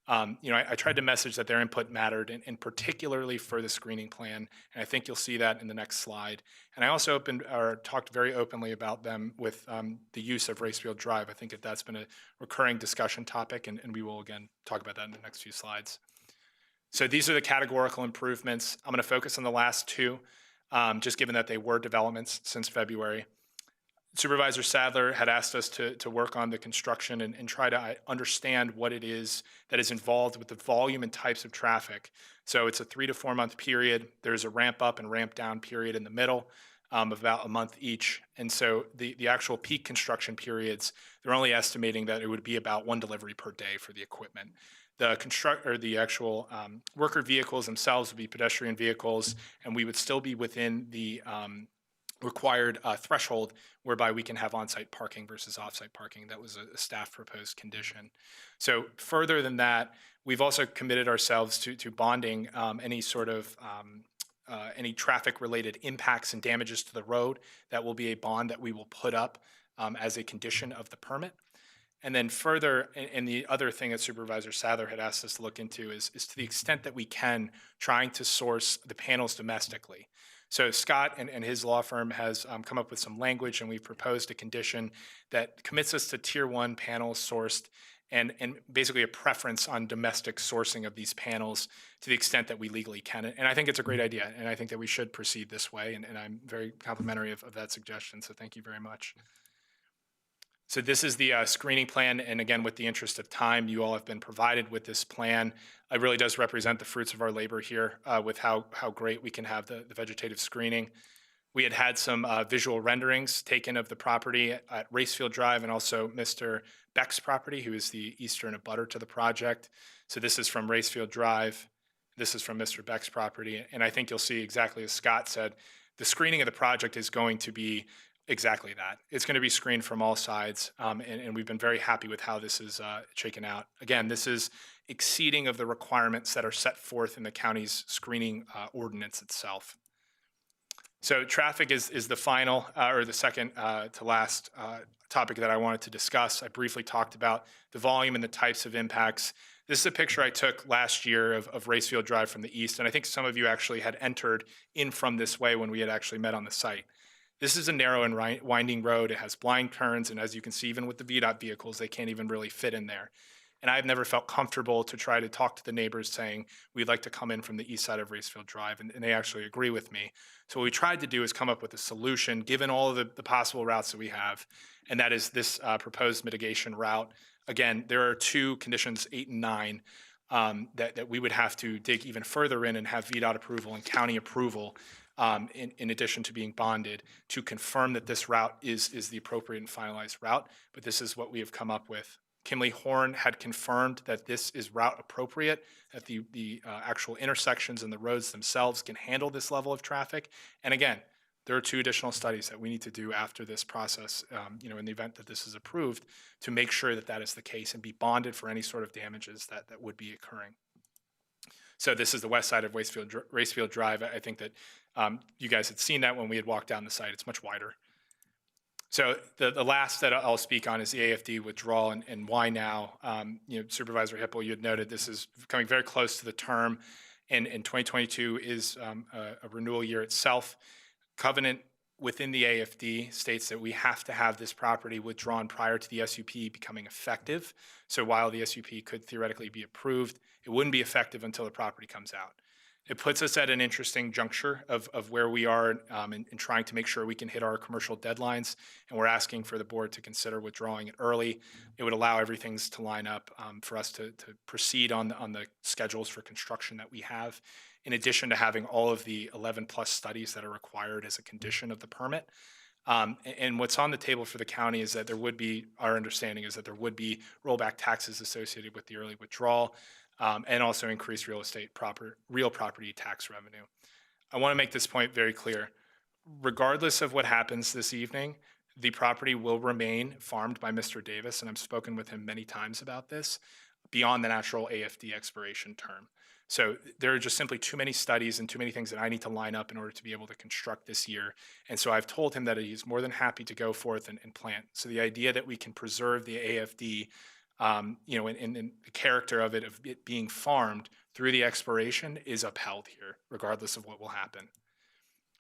You know, I tried to message that their input mattered, and particularly for the screening plan, and I think you'll see that in the next slide. And I also talked very openly about them with the use of Racefield Drive. I think that that's been a recurring discussion topic, and we will again talk about that in the next few slides. So these are the categorical improvements. I'm going to focus on the last 2, just given that they were developments since February. Supervisor Sadler had asked us to work on the construction and try to understand what it is that is involved with the volume and types of traffic. So it's a 3 to 4 month period. There's a ramp up and ramp down period in the middle of about a month each. And so the actual peak construction periods, they're only estimating that it would be about 1 delivery per day for the equipment. The actual worker vehicles themselves would be pedestrian vehicles, and we would still be within the required threshold whereby we can have on-site parking versus off-site parking. That was a staff proposed condition. So further than that, we've also committed ourselves to bonding any sort of any traffic-related impacts and damages to the road. That will be a bond that we will put up as a condition of the permit. And then further, and the other thing that Supervisor Sadler had asked us to look into is to the extent that we can, trying to source the panels domestically. So Scott and his law firm has come up with some language, and we've proposed a condition that commits us to Tier 1 panels sourced and basically a preference on domestic sourcing of these panels to the extent that we legally can. And I think it's a great idea, and I think that we should proceed this way, and I'm very complimentary of that suggestion, so thank you very much. So this is the screening plan, and again, with the interest of time, you all have been provided with this plan. It really does represent the fruits of our labor here with how great we can have the vegetative screening. We had some visual renderings taken of the property at Racefield Drive and also Mr. Beck's property, who is the eastern abutter to the project. So this is from Racefield Drive. This is from Mr. Beck's property. And I think you'll see exactly as Scott said, the screening of the project is going to be exactly that. It's going to be screened from all sides, and we've been very happy with how this is shaken out. Again, this is exceeding of the requirements that are set forth in the county's screening ordinance itself. So traffic is the final, or the second to last topic that I wanted to discuss. I briefly talked about the volume and the types of impacts. This is a picture I took last year of Racefield Drive from the east, and I think some of you actually had entered in from this way when we had actually met on the site. This is a narrow and winding road. It has blind turns, and as you can see, even with the VDOT vehicles, they can't even really fit in there. And I've never felt comfortable to try to talk to the neighbors saying, we'd like to come in from the east side of Racefield Drive, and they actually agree with me. So what we tried to do is come up with a solution, given all of the possible routes that we have, and that is this proposed mitigation route. Again, there are 2 conditions, 8 and 9, that we would have to dig even further in and have VDOT approval and county approval in addition to being bonded to confirm that this route is the appropriate and finalized route. But this is what we have come up with. Kimley Horn had confirmed that this is route appropriate, that the actual intersections and the roads themselves can handle this level of traffic. And again, there are 2 additional studies that we need to do after this process, in the event that this is approved, to make sure that that is the case and be bonded for any sort of damages that would be occurring. So this is the west side of Racefield Drive. I think that you guys had seen that when we had walked down the site. It's much wider. So the last that I'll speak on is the AFD withdrawal and why now. Supervisor Hippel, you had noted this is coming very close to the term, and 2022 is a renewal year itself. Covenant within the AFD states that we have to have this property withdrawn prior to the SUP becoming effective. So while the SUP could theoretically be approved, it wouldn't be effective until the property comes out. It puts us at an interesting juncture of where we are in trying to make sure we can hit our commercial deadlines, and we're asking for the board to consider withdrawing it early. It would allow everything to line up for us to proceed on the schedules for construction that we have, in addition to having all of the 11 plus studies that are required as a condition of the permit. And what's on the table for the county is that there would be, our understanding is that there would be rollback taxes associated with the early withdrawal, and also increased real property tax revenue. I want to make this point very clear. Regardless of what happens this evening, the property will remain farmed by Mr. Davis, and I've spoken with him many times about this, beyond the natural AFD expiration term. So there are just simply too many studies and too many things that I need to line up in order to be able to construct this year. And so I've told him that he's more than happy to go forth and plant. So the idea that we can preserve the AFD, in the character of it being farmed through the expiration is upheld here, regardless of what will happen.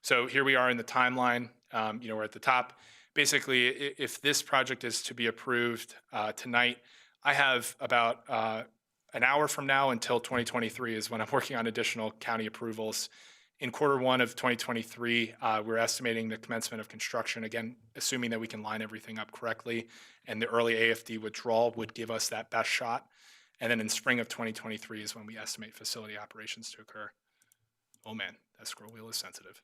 So here we are in the timeline. We're at the top. Basically, if this project is to be approved tonight, I have about an hour from now until 2023 is when I'm working on additional county approvals. In Q1 of 2023, we're estimating the commencement of construction, again, assuming that we can line everything up correctly, and the early AFD withdrawal would give us that best shot. And then in spring of 2023 is when we estimate facility operations to occur. Oh man, that scroll wheel is sensitive.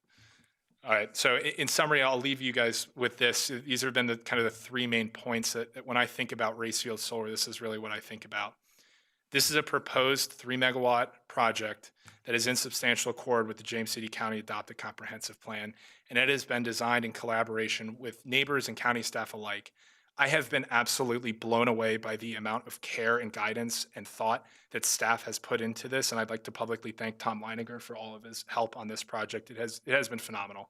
All right, so in summary, I'll leave you guys with this. These have been the kind of the 3 main points that when I think about Racefield Solar, this is really what I think about. This is a proposed 3 megawatt project that is in substantial accord with the James City County Adopted Comprehensive Plan, and it has been designed in collaboration with neighbors and county staff alike. I have been absolutely blown away by the amount of care and guidance and thought that staff has put into this, and I'd like to publicly thank Tom Leininger for all of his help on this project. It has been phenomenal.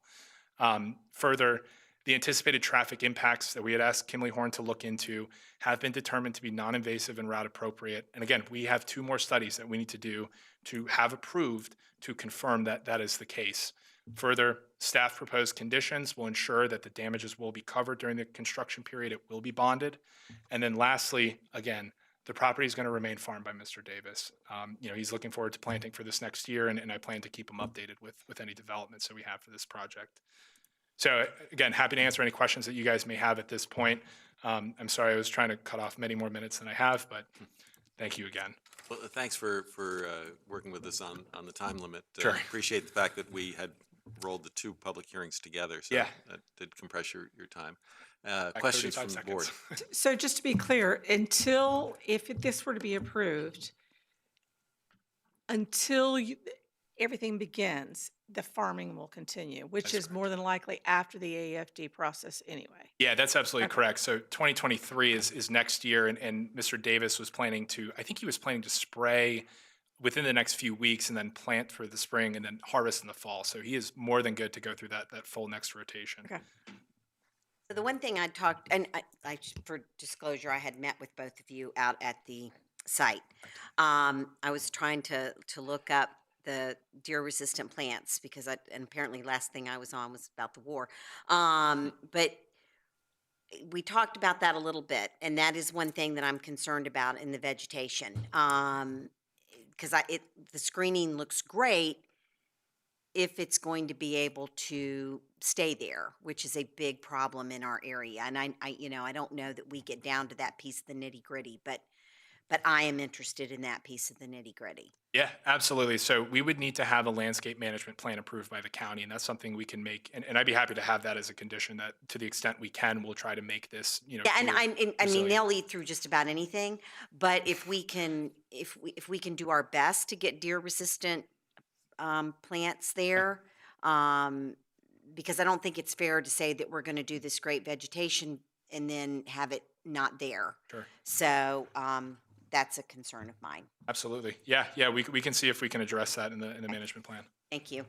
Further, the anticipated traffic impacts that we had asked Kimley Horn to look into have been determined to be non-invasive and route appropriate. And again, we have 2 more studies that we need to do to have approved to confirm that that is the case. Further, staff proposed conditions will ensure that the damages will be covered during the construction period. It will be bonded. And then lastly, again, the property is going to remain farmed by Mr. Davis. He's looking forward to planting for this next year, and I plan to keep him updated with any developments that we have for this project. So again, happy to answer any questions that you guys may have at this point. I'm sorry, I was trying to cut off many more minutes than I have, but thank you again. Well, thanks for working with us on the time limit. Sure. Appreciate the fact that we had rolled the 2 public hearings together, so yeah, that did compress your time. Questions from the board? So just to be clear, if this were to be approved, until everything begins, the farming will continue, which is more than likely after the AFD process anyway. Yeah, that's absolutely correct. So 2023 is next year, and Mr. Davis was planning to, I think he was planning to spray within the next few weeks and then plant for the spring and then harvest in the fall. So he is more than good to go through that full next rotation. Okay. So the one thing I talked, and I for disclosure, I had met with both of you out at the site. I was trying to look up the deer-resistant plants because and apparently last thing I was on was about the war. But we talked about that a little bit, and that is one thing that I'm concerned about in the vegetation. Because the screening looks great if it's going to be able to stay there, which is a big problem in our area. And I don't know that we get down to that piece of the nitty-gritty, but but I am interested in that piece of the nitty gritty. Yeah, absolutely. So we would need to have a landscape management plan approved by the county, and that's something we can make. And I'd be happy to have that as a condition that to the extent we can, we'll try to make this, you know. Yeah, and to a I mean, resilient- they'll eat through just about anything, but if we can, if we can do our best to get deer-resistant plants there, because I don't think it's fair to say that we're going to do this great vegetation and then have it not there. Sure. So that's a concern of mine. Absolutely. Yeah. We can see if we can address that in the management plan. Thank you.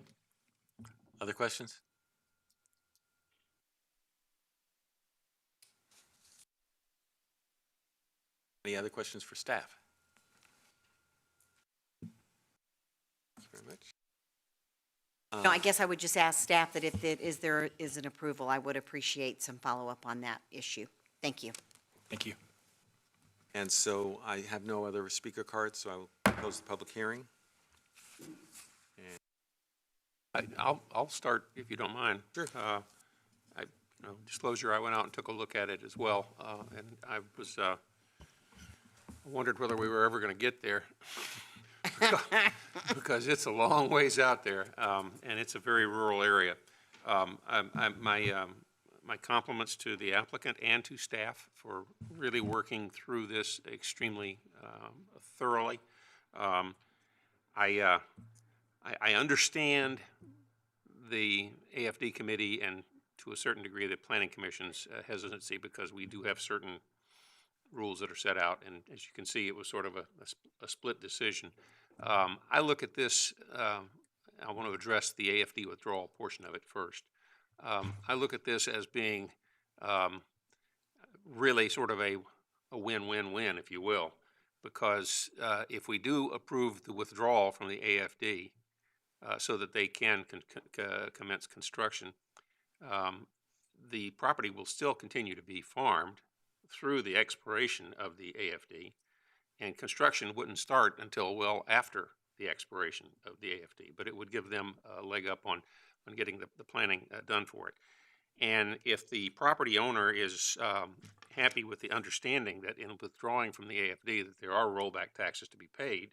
Other questions? Any other questions for staff? Thank you very much. No, I guess I would just ask staff that if there is an approval, I would appreciate some follow-up on that issue. Thank you. Thank you. And so I have no other speaker cards, so I will close the public hearing. I'll start if you don't mind. Sure. Disclosure, I went out and took a look at it as well, and I was wondered whether we were ever going to get there because it's a long ways out there, and it's a very rural area. My compliments to the applicant and to staff for really working through this extremely thoroughly. I understand the AFD committee and to a certain degree the planning commission's hesitancy because we do have certain rules that are set out, and as you can see, it was sort of a split decision. I look at this, I want to address the AFD withdrawal portion of it first. I look at this as being really sort of a win-win-win, if you will, because if we do approve the withdrawal from the AFD so that they can commence construction, the property will still continue to be farmed through the expiration of the AFD, and construction wouldn't start until well after the expiration of the AFD, but it would give them a leg up on getting the planning done for it. And if the property owner is happy with the understanding that in withdrawing from the AFD that there are rollback taxes to be paid,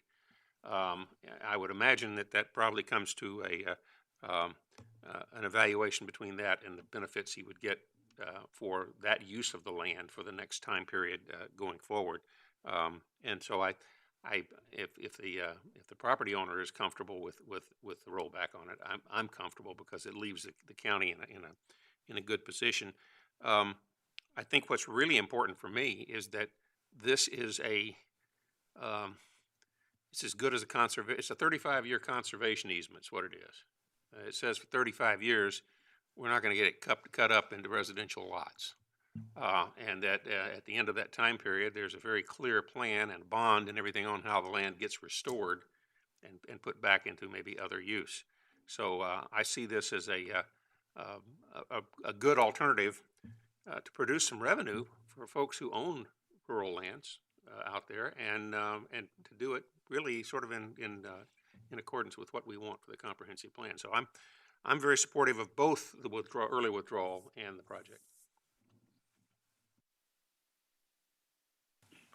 I would imagine that probably comes to an evaluation between that and the benefits he would get for that use of the land for the next time period going forward. And so if the property owner is comfortable with the rollback on it, I'm comfortable because it leaves the county in a good position. I think what's really important for me is that this is it's as good as it's a 35-year conservation easement is what it is. It says for 35 years, we're not going to get it cut up into residential lots. And that at the end of that time period, there's a very clear plan and bond and everything on how the land gets restored and put back into maybe other use. So I see this as a good alternative to produce some revenue for folks who own rural lands out there, and to do it really sort of in accordance with what we want for the comprehensive plan. So I'm very supportive of both the early withdrawal and the project.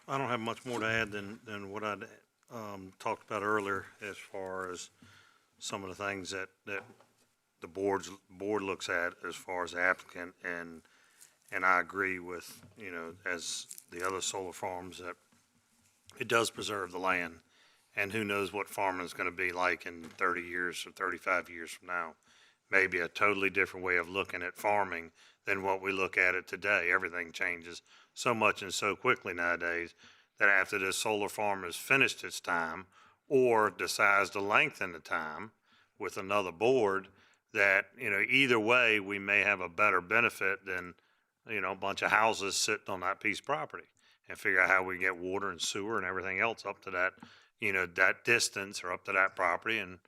I don't have much more to add than what I talked about earlier as far as some of the things that the board looks at as far as the applicant, and I agree with, as the other solar farms, that it does preserve the land, and who knows what farming is going to be like in 30 years or 35 years from now. Maybe a totally different way of looking at farming than what we look at it today. Everything changes so much and so quickly nowadays that after this solar farm has finished its time or decides to lengthen the time with another board, that, either way, we may have a better benefit than, a bunch of houses sitting on that piece of property, and figure out how we can get water and sewer and everything else up to that, that distance or up to that property. And,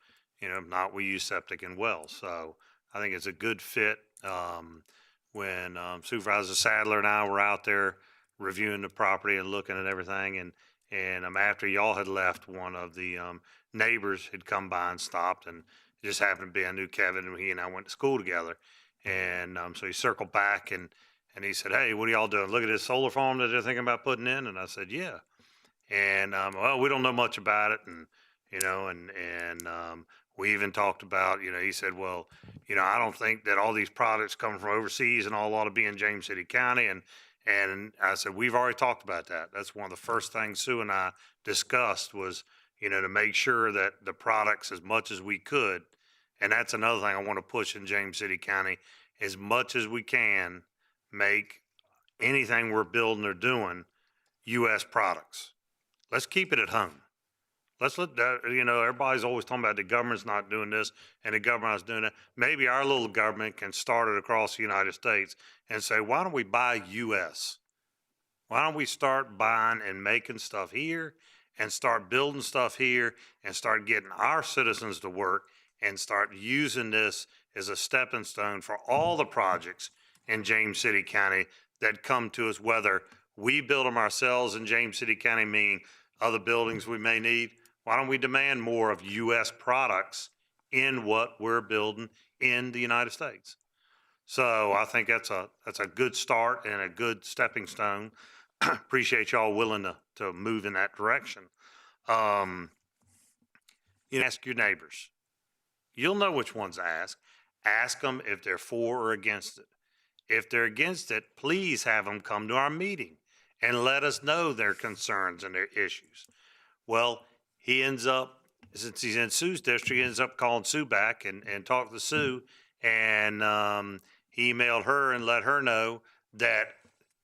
if not, we use septic and wells. So I think it's a good fit. When Supervisor Sadler and I were out there reviewing the property and looking at everything, and after y'all had left, one of the neighbors had come by and stopped, and it just happened to be I knew Kevin, and he and I went to school together. And so he circled back and he said, "Hey, what are y'all doing? Look at this solar farm that they're thinking about putting in." And I said, "Yeah." And, well, we don't know much about it. And, we even talked about, he said, well, I don't think that all these products coming from overseas and all ought to be in James City County. And I said, we've already talked about that. That's one of the first things Sue and I discussed was, to make sure that the products, as much as we could, and that's another thing I want to push in James City County, as much as we can, make anything we're building or doing U.S. products. Let's keep it at home. Let's let that, everybody's always talking about the government's not doing this and the government's doing that. Maybe our little government can start it across the United States and say, why don't we buy U.S.? Why don't we start buying and making stuff here and start building stuff here and start getting our citizens to work and start using this as a stepping stone for all the projects in James City County that come to us, whether we build them ourselves in James City County, meaning other buildings we may need. Why don't we demand more of U.S. products in what we're building in the United States? So I think that's a good start and a good stepping stone. Appreciate y'all willing to move in that direction. Ask your neighbors. You'll know which ones to ask. Ask them if they're for or against it. If they're against it, please have them come to our meeting and let us know their concerns and their issues. Well, he ends up, since he's in Sue's district, he ends up calling Sue back and talked to Sue, and he emailed her and let her know that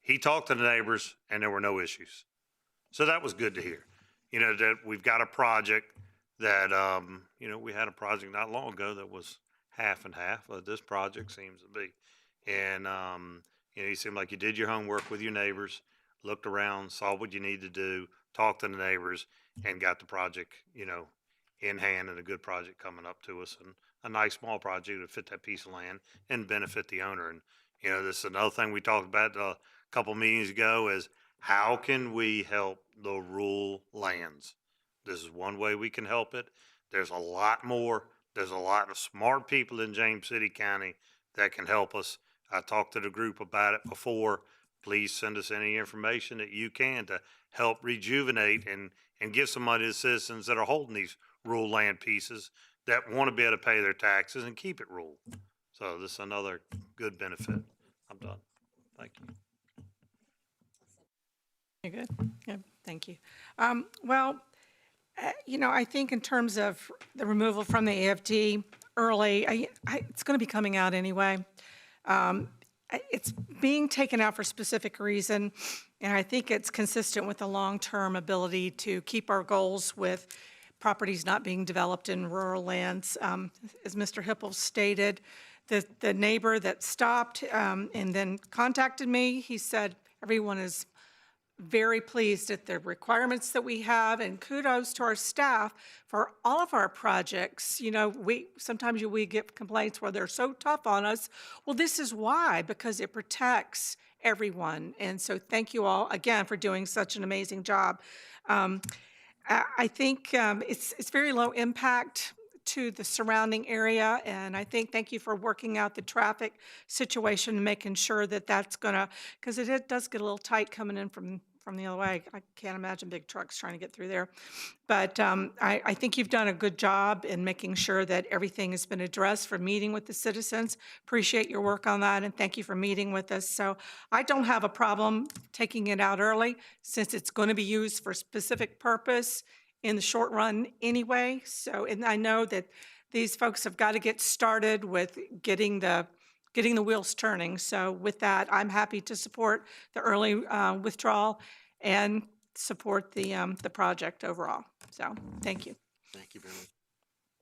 he talked to the neighbors and there were no issues. So that was good to hear. That we've got a project that, we had a project not long ago that was half and half. This project seems to be. And, you seemed like you did your homework with your neighbors, looked around, saw what you need to do, talked to the neighbors, and got the project, in hand, and a good project coming up to us, and a nice small project to fit that piece of land and benefit the owner. And, this is another thing we talked about a couple meetings ago is how can we help the rural lands? This is one way we can help it. There's a lot more. There's a lot of smart people in James City County that can help us. I talked to the group about it before. Please send us any information that you can to help rejuvenate and give some money to citizens that are holding these rural land pieces that want to be able to pay their taxes and keep it rural. So this is another good benefit. I'm done. Thank you. You're good. Yeah, thank you. I think in terms of the removal from the AFD early, it's going to be coming out anyway. It's being taken out for a specific reason, and I think it's consistent with the long-term ability to keep our goals with properties not being developed in rural lands. As Mr. Hippel stated, the neighbor that stopped and then contacted me, he said everyone is very pleased at the requirements that we have, and kudos to our staff for all of our projects. Sometimes we get complaints where they're so tough on us. Well, this is why, because it protects everyone. And so thank you all again for doing such an amazing job. I think it's very low impact to the surrounding area, and I think thank you for working out the traffic situation and making sure that that's gonna, because it does get a little tight coming in from the other way. I can't imagine big trucks trying to get through there. But I think you've done a good job in making sure that everything has been addressed for meeting with the citizens. Appreciate your work on that, and thank you for meeting with us. So I don't have a problem taking it out early since it's going to be used for a specific purpose in the short run anyway. So, and I know that these folks have got to get started with getting the wheels turning. So with that, I'm happy to support the early withdrawal and support the project overall. So thank you. Thank you very much.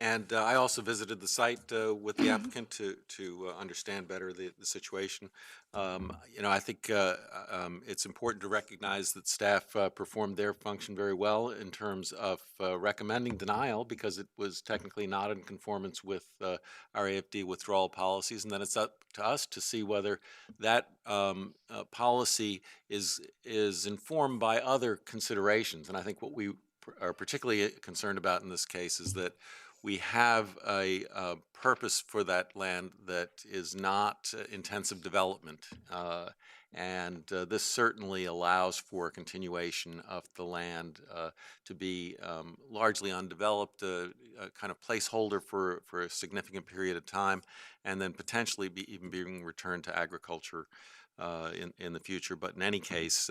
And I also visited the site with the applicant to understand better the situation. I think it's important to recognize that staff performed their function very well in terms of recommending denial because it was technically not in conformance with our AFD withdrawal policies, and then it's up to us to see whether that policy is informed by other considerations. And I think what we are particularly concerned about in this case is that we have a purpose for that land that is not intensive development. And this certainly allows for continuation of the land to be largely undeveloped, a kind of placeholder for a significant period of time, and then potentially even being returned to agriculture in the future. But in any case,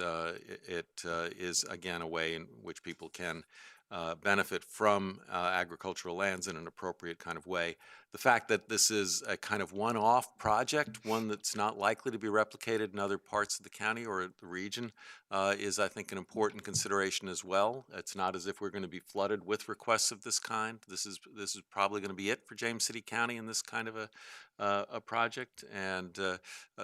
it is again a way in which people can benefit from agricultural lands in an appropriate kind of way. The fact that this is a kind of one-off project, one that's not likely to be replicated in other parts of the county or the region, is, I think, an important consideration as well. It's not as if we're going to be flooded with requests of this kind. This is probably going to be it for James City County in this kind of a project, and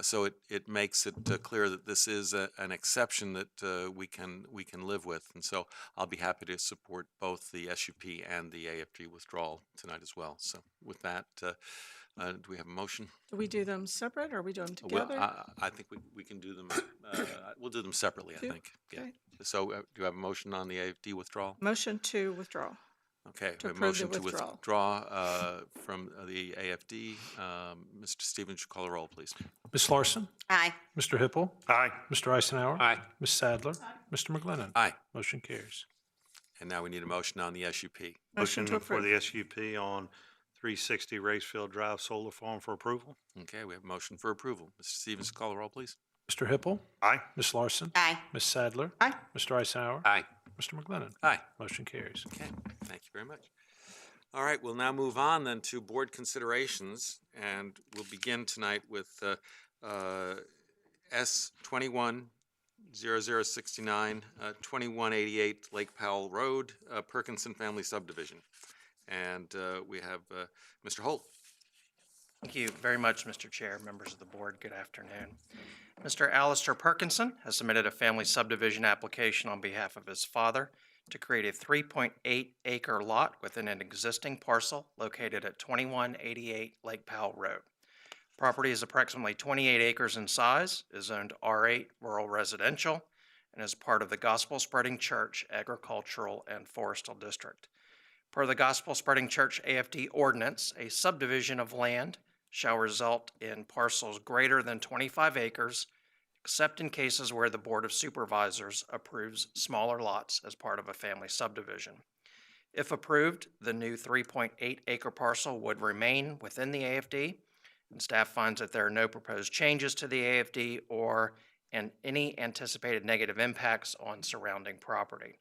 so it makes it clear that this is an exception that we can live with. And so I'll be happy to support both the SUP and the AFD withdrawal tonight as well. So with that, do we have a motion? Do we do them separate or we do them Well, together? I think we can do them. We'll do them separately. I Two? think. Yeah. Okay. So do you have a motion on the AFD withdrawal? Motion to withdraw. Okay, To we have a approve the motion to withdrawal. withdraw from the AFD. Mr. Stevens, call the roll, please. Ms. Larson? Aye. Mr. Hippel? Aye. Mr. Eisenhower? Aye. Ms. Sadler? Mr. McGlinnan? Aye. Motion carries. And now we need a motion on the SUP. Motion to For approve. the SUP on 360 Racefield Drive Solar Farm for approval. Okay, we have a motion for approval. Mr. Stevens, call the roll, please. Mr. Hippel? Aye. Ms. Larson? Aye. Ms. Sadler? Aye. Mr. Eisenhower? Aye. Mr. McGlinnan? Aye. Motion carries. Okay, thank you very much. All right, we'll now move on then to board considerations, and we'll begin tonight with S 21-0069, 2188 Lake Powell Road, Perkinson Family Subdivision. And we have Mr. Holt. Thank you very much, Mr. Chair, members of the board. Good afternoon. Mr. Alistair Perkinson has submitted a family subdivision application on behalf of his father to create a 3.8 acre lot within an existing parcel located at 2188 Lake Powell Road. Property is approximately 28 acres in size, is zoned R8 Rural Residential, and is part of the Gospel Spreading Church Agricultural and Forestal District. Per the Gospel Spreading Church AFD ordinance, a subdivision of land shall result in parcels greater than 25 acres, except in cases where the Board of Supervisors approves smaller lots as part of a family subdivision. If approved, the new 3.8 acre parcel would remain within the AFD, and staff finds that there are no proposed changes to the AFD or any anticipated negative impacts on surrounding property.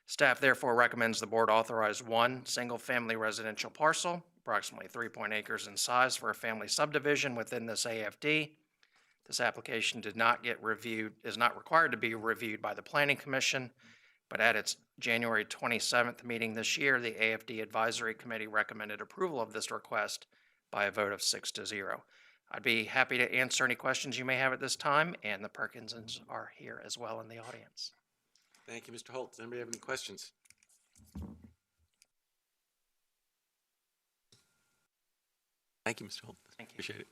Staff therefore recommends the board authorize one single-family residential parcel, approximately 3 acres in size, for a family subdivision within this AFD. This application did not get reviewed, is not required to be reviewed by the Planning Commission, but at its January 27th meeting this year, the AFD Advisory Committee recommended approval of this request by a vote of 6-0. I'd be happy to answer any questions you may have at this time, and the Perkinsons are here as well in the audience. Thank you, Mr. Holt. Does anybody have any questions? Thank you, Mr. Holt. Thank you. Appreciate it.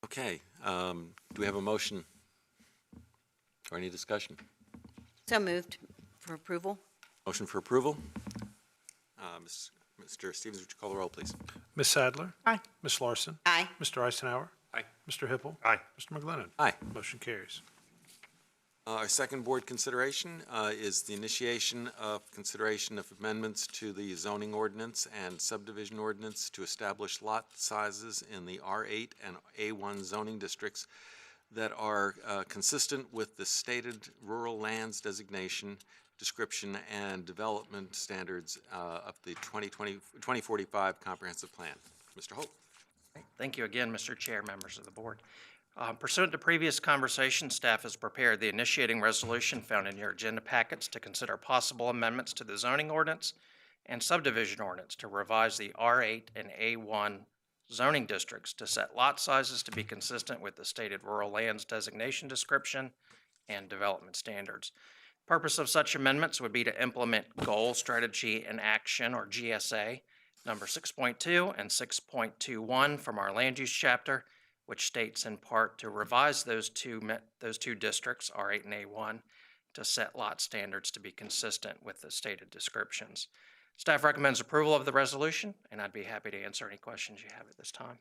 Okay, do we have a motion or any discussion? So moved for approval. Motion for approval? Mr. Stevens, would you call the roll, please? Ms. Sadler? Aye. Ms. Larson? Aye. Mr. Eisenhower? Aye. Mr. Hippel? Aye. Mr. McGlinnan? Aye. Motion carries. Our second board consideration is the initiation of consideration of amendments to the zoning ordinance and subdivision ordinance to establish lot sizes in the R8 and A1 zoning districts that are consistent with the stated rural lands designation, description, and development standards of the 2045 Comprehensive Plan. Mr. Holt. Thank you again, Mr. Chair, members of the board. Pursuant to previous conversation, staff has prepared the initiating resolution found in your agenda packets to consider possible amendments to the zoning ordinance and subdivision ordinance to revise the R8 and A1 zoning districts to set lot sizes to be consistent with the stated rural lands designation description and development standards. Purpose of such amendments would be to implement Goal, Strategy, and Action, or GSA, number 6.2 and 6.21 from our land use chapter, which states in part to revise those two districts, R8 and A1, to set lot standards to be consistent with the stated descriptions. Staff recommends approval of the resolution, and I'd be happy to answer any questions you have at this time.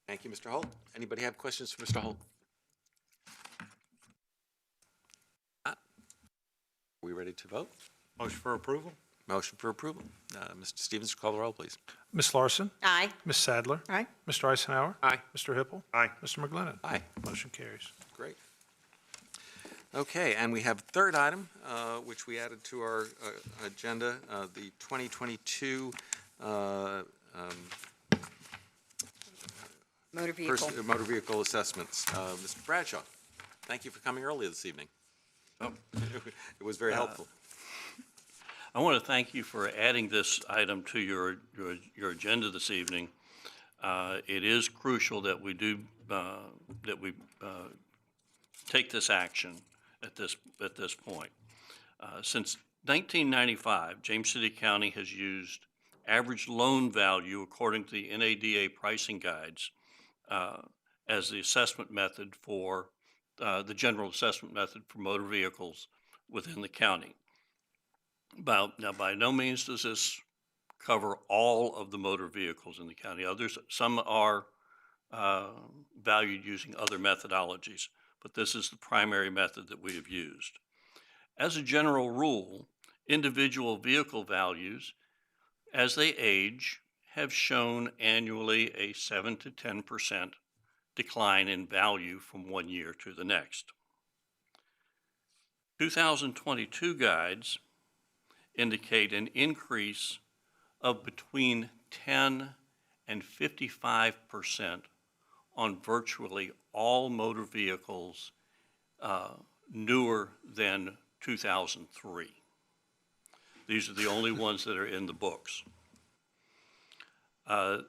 Thank you, Mr. Holt. Anybody have questions for Mr. Holt? Are we ready to vote? Motion for approval? Motion for approval. Mr. Stevens, call the roll, please. Ms. Larson? Aye. Ms. Sadler? Aye. Mr. Eisenhower? Aye. Mr. Hippel? Aye. Mr. McGlinnan? Aye. Motion carries. Great. Okay, and we have a third item, which we added to our agenda, the 2022 Motor vehicle. motor vehicle assessments. Mr. Bradshaw, thank you for coming early this evening. Oh. It was very helpful. I want to thank you for adding this item to your agenda this evening. It is crucial that we do, take this action at this point. Since 1995, James City County has used average loan value according to the NADA pricing guides as the assessment method for the general assessment method for motor vehicles within the county. Now, by no means does this cover all of the motor vehicles in the county. Some are valued using other methodologies, but this is the primary method that we have used. As a general rule, individual vehicle values, as they age, have shown annually a 7 to 10% decline in value from one year to the next. 2022 guides indicate an increase of between 10 and 55% on virtually all motor vehicles newer than 2003. These are the only ones that are in the books.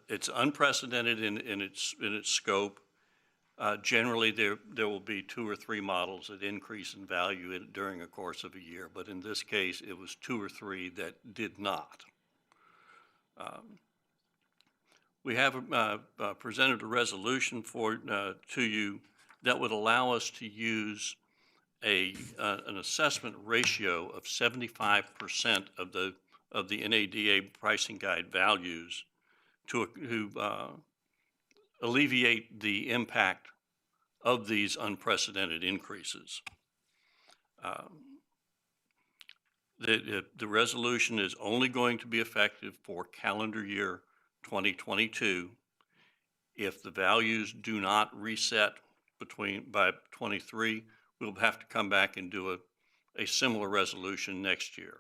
It's unprecedented in its scope. Generally, there will be 2 or 3 models that increase in value during a course of a year, but in this case, it was 2 or 3 that did not. We have presented a resolution to you that would allow us to use an assessment ratio of 75% of the NADA pricing guide values to alleviate the impact of these unprecedented increases. The resolution is only going to be effective for calendar year 2022. If the values do not reset by 23, we'll have to come back and do a similar resolution next year.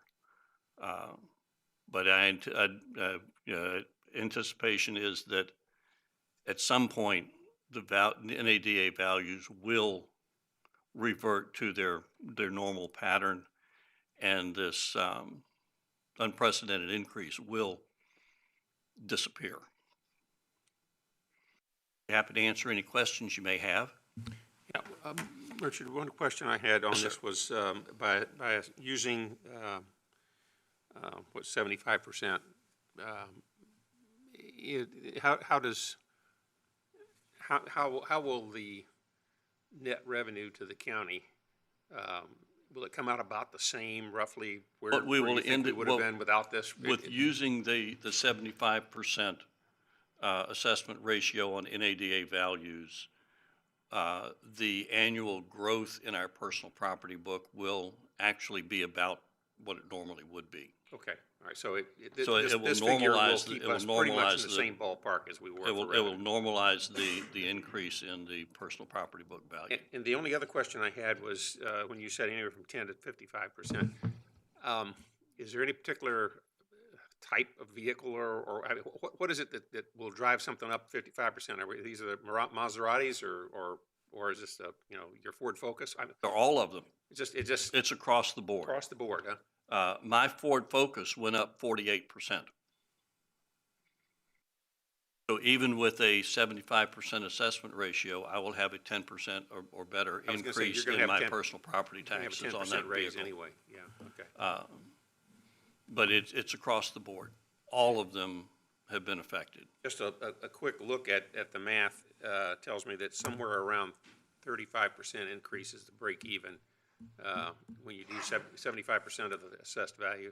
But anticipation is that at some point, the NADA values will revert to their normal pattern, and this unprecedented increase will disappear. Happy to answer any questions you may have. Yeah, Richard, one question I had on this was by using 75%. How will the net revenue to the county, will it come out about the same roughly where We will you think we would have been without this? With using the 75% assessment ratio on NADA values, the annual growth in our personal property book will actually be about what it normally would be. Okay, all right, so It will this figure will normalize keep it will us pretty much normalize in the same ballpark as we were. It will normalize the increase in the personal property book value. And the only other question I had was when you said anywhere from 10 to 55%, is there any particular type of vehicle or I mean, what is it that will drive something up 55%? Are these the Maseratis or is this your Ford Focus? They're all of them. It's across the board. Across the board, huh? My Ford Focus went up 48%. So even with a 75% assessment ratio, I will have a 10% or better increase in my personal property taxes on that vehicle. Anyway, yeah, okay. But it's across the board. All of them have been affected. Just a quick look at the math tells me that somewhere around 35% increase is the break even when you do 75% of the assessed value.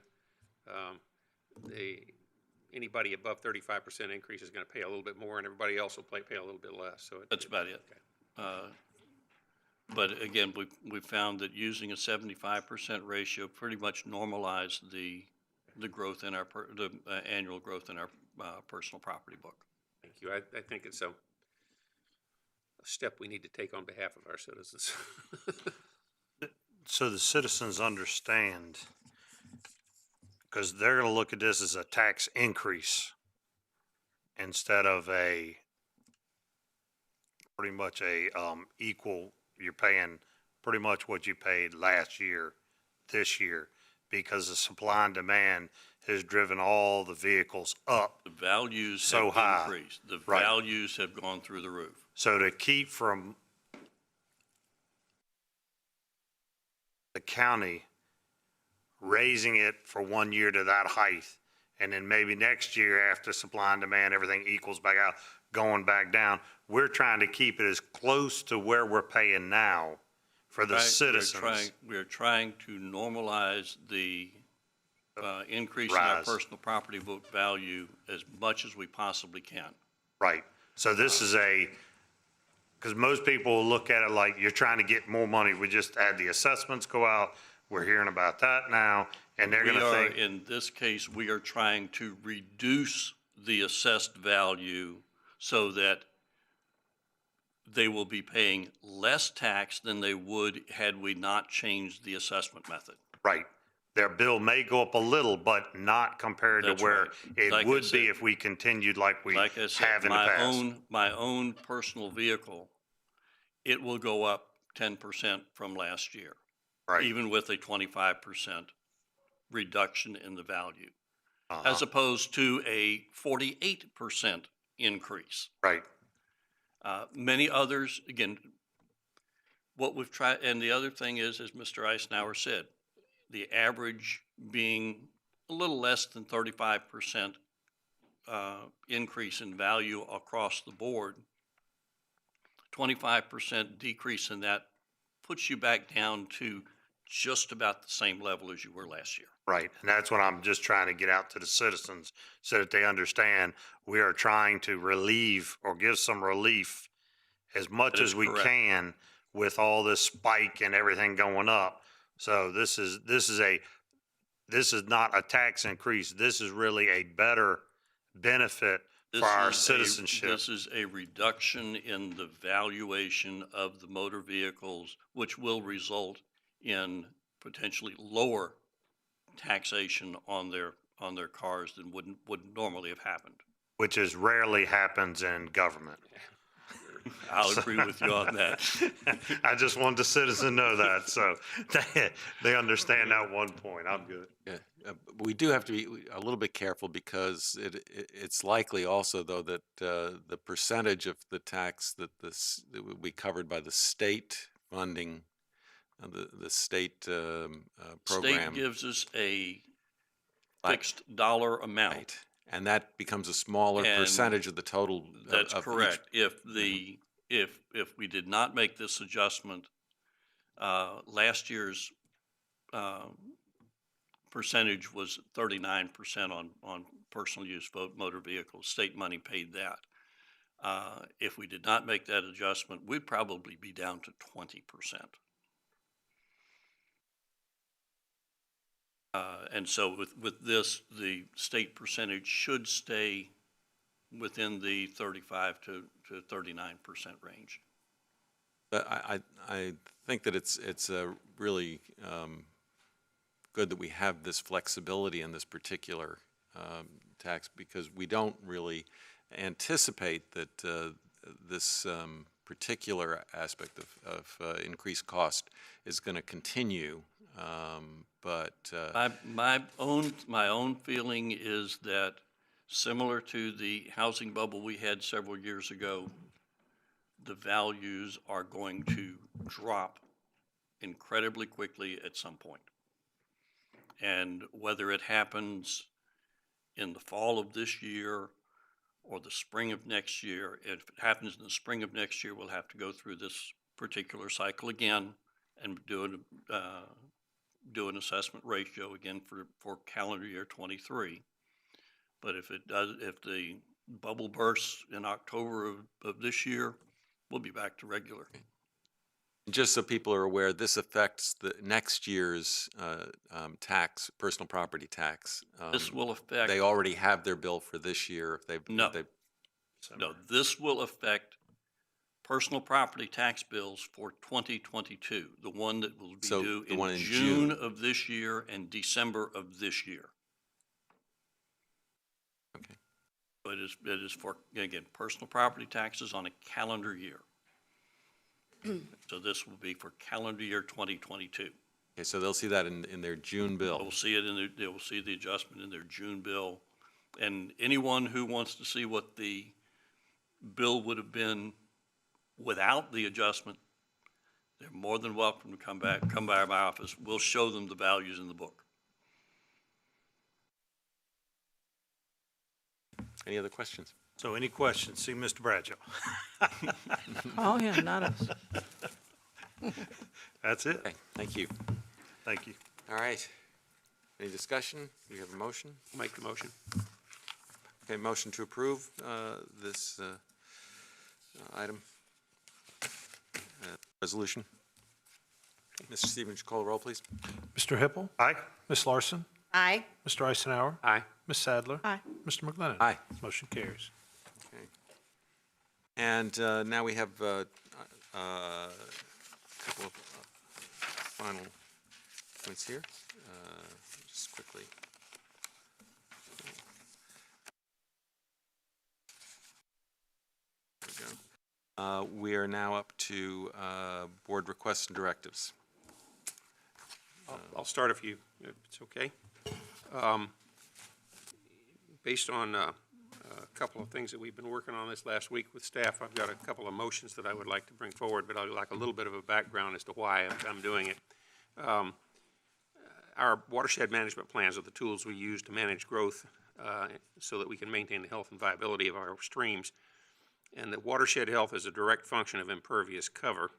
anybody above 35% increase is going to pay a little bit more, and everybody else will pay a little bit less, so. That's about it. But again, we found that using a 75% ratio pretty much normalized the growth in our, annual growth in our personal property book. Thank you. I think it's a step we need to take on behalf of our citizens. So the citizens understand, because they're going to look at this as a tax increase instead of pretty much equal. You're paying pretty much what you paid last year, this year, because the supply and demand has driven all the vehicles up. The values so have high. increased. The Right. values have gone through the roof. So to keep from the county raising it for 1 year to that height, and then maybe next year after supply and demand, everything equals back out, going back down, we're trying to keep it as close to where we're paying now for the citizens. We're trying to normalize the increase in our Rise. personal property book value as much as we possibly can. Right. So this is because most people will look at it like you're trying to get more money. We just had the assessments go out. We're hearing about that now, and they're going to think. In this case, we are trying to reduce the assessed value so that they will be paying less tax than they would had we not changed the assessment method. Right. Their bill may go up a little, but not compared That's to where right. it Like I would said- be if we continued like we Like I said, have in the past. my own personal vehicle, it will go up 10% from last year. Right. Even with a 25% reduction in the value, Uh-huh. as opposed to a 48% increase. Right. Many others, again, what we've tried, and the other thing is, as Mr. Eisenhower said, the average being a little less than 35% increase in value across the board. 25% decrease in that puts you back down to just about the same level as you were last year. Right. And that's what I'm just trying to get out to the citizens so that they understand we are trying to relieve or give some relief as much That is as we correct. can with all this spike and everything going up. So this is not a tax increase. This is really a better benefit for our citizenship. This is a reduction in the valuation of the motor vehicles, which will result in potentially lower taxation on their cars than would normally have happened. Which is rarely happens in government. I'll agree with you on that. I just want the citizen to know that, so they understand that one point. I'm good. Yeah, we do have to be a little bit careful because it's likely also, though, that the percentage of the tax that would be covered by the state funding, the state program. State gives us a fixed dollar amount. Right. And that becomes a smaller And percentage of the total. That's of each- correct. If we did not make this adjustment, last year's percentage was 39% on personal use motor vehicles. State money paid that. If we did not make that adjustment, we'd probably be down to 20%. And so with this, the state percentage should stay within the 35 to 39% range. But I think that it's really good that we have this flexibility in this particular tax, because we don't really anticipate that this particular aspect of increased cost is going to continue. My own feeling is that, similar to the housing bubble we had several years ago, the values are going to drop incredibly quickly at some point. And whether it happens in the fall of this year or the spring of next year, if it happens in the spring of next year, we'll have to go through this particular cycle again and do an assessment ratio again for calendar year '23. But if it does, if the bubble bursts in October of this year, we'll be back to regular. Just so people are aware, this affects the next year's tax, personal property tax. This will affect. They already have their bill for this year. No, this will affect personal property tax bills for 2022, the one that will be due in June of this year and December of this year. Okay. So it is for, again, personal property taxes on a calendar year. So this will be for calendar year 2022. Okay, so they'll see that in their June bill. They'll see it they will see the adjustment in their June bill. And anyone who wants to see what the bill would have been without the adjustment, they're more than welcome to come by my office. We'll show them the values in the book. Any other questions? So any questions? See Mr. Bradshaw. Oh, yeah, not us. That's it. Okay, thank you. Thank you. All right. Any discussion? Do you have a motion? Make the motion. Okay, motion to approve this item, resolution. Mr. Stevens, call the roll, please. Mr. Hippel. Aye. Ms. Larson. Aye. Mr. Eisenhower. Aye. Ms. Sadler. Aye. Mr. McGlinnan. Aye. Motion carries. Okay. And now we have a couple of final points here. Just quickly. There we go. We are now up to board requests and directives. I'll start if it's okay. Based on a couple of things that we've been working on this last week with staff, I've got a couple of motions that I would like to bring forward, but I'd like a little bit of a background as to why I'm doing it. Our watershed management plans are the tools we use to manage growth so that we can maintain the health and viability of our streams. And that watershed health is a direct function of impervious cover.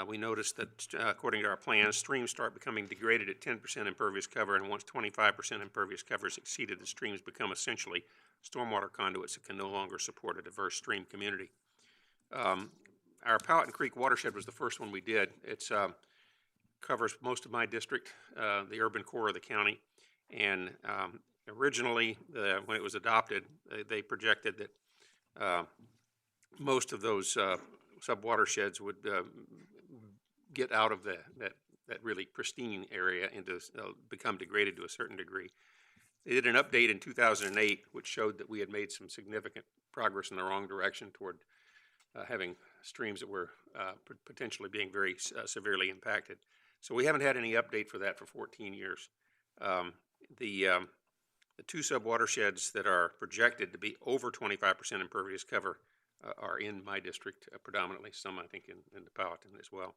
We noticed that, according to our plans, streams start becoming degraded at 10% impervious cover, and once 25% impervious cover is exceeded, the streams become essentially stormwater conduits that can no longer support a diverse stream community. Our Powell Creek watershed was the first one we did. It covers most of my district, the urban core of the county, and originally, when it was adopted, they projected that most of those sub-watersheds would get out of that really pristine area into become degraded to a certain degree. They did an update in 2008, which showed that we had made some significant progress in the wrong direction toward having streams that were potentially being very severely impacted. So we haven't had any update for that for 14 years. The two sub-watersheds that are projected to be over 25% impervious cover are in my district predominantly, some I think in the Powhatan as well.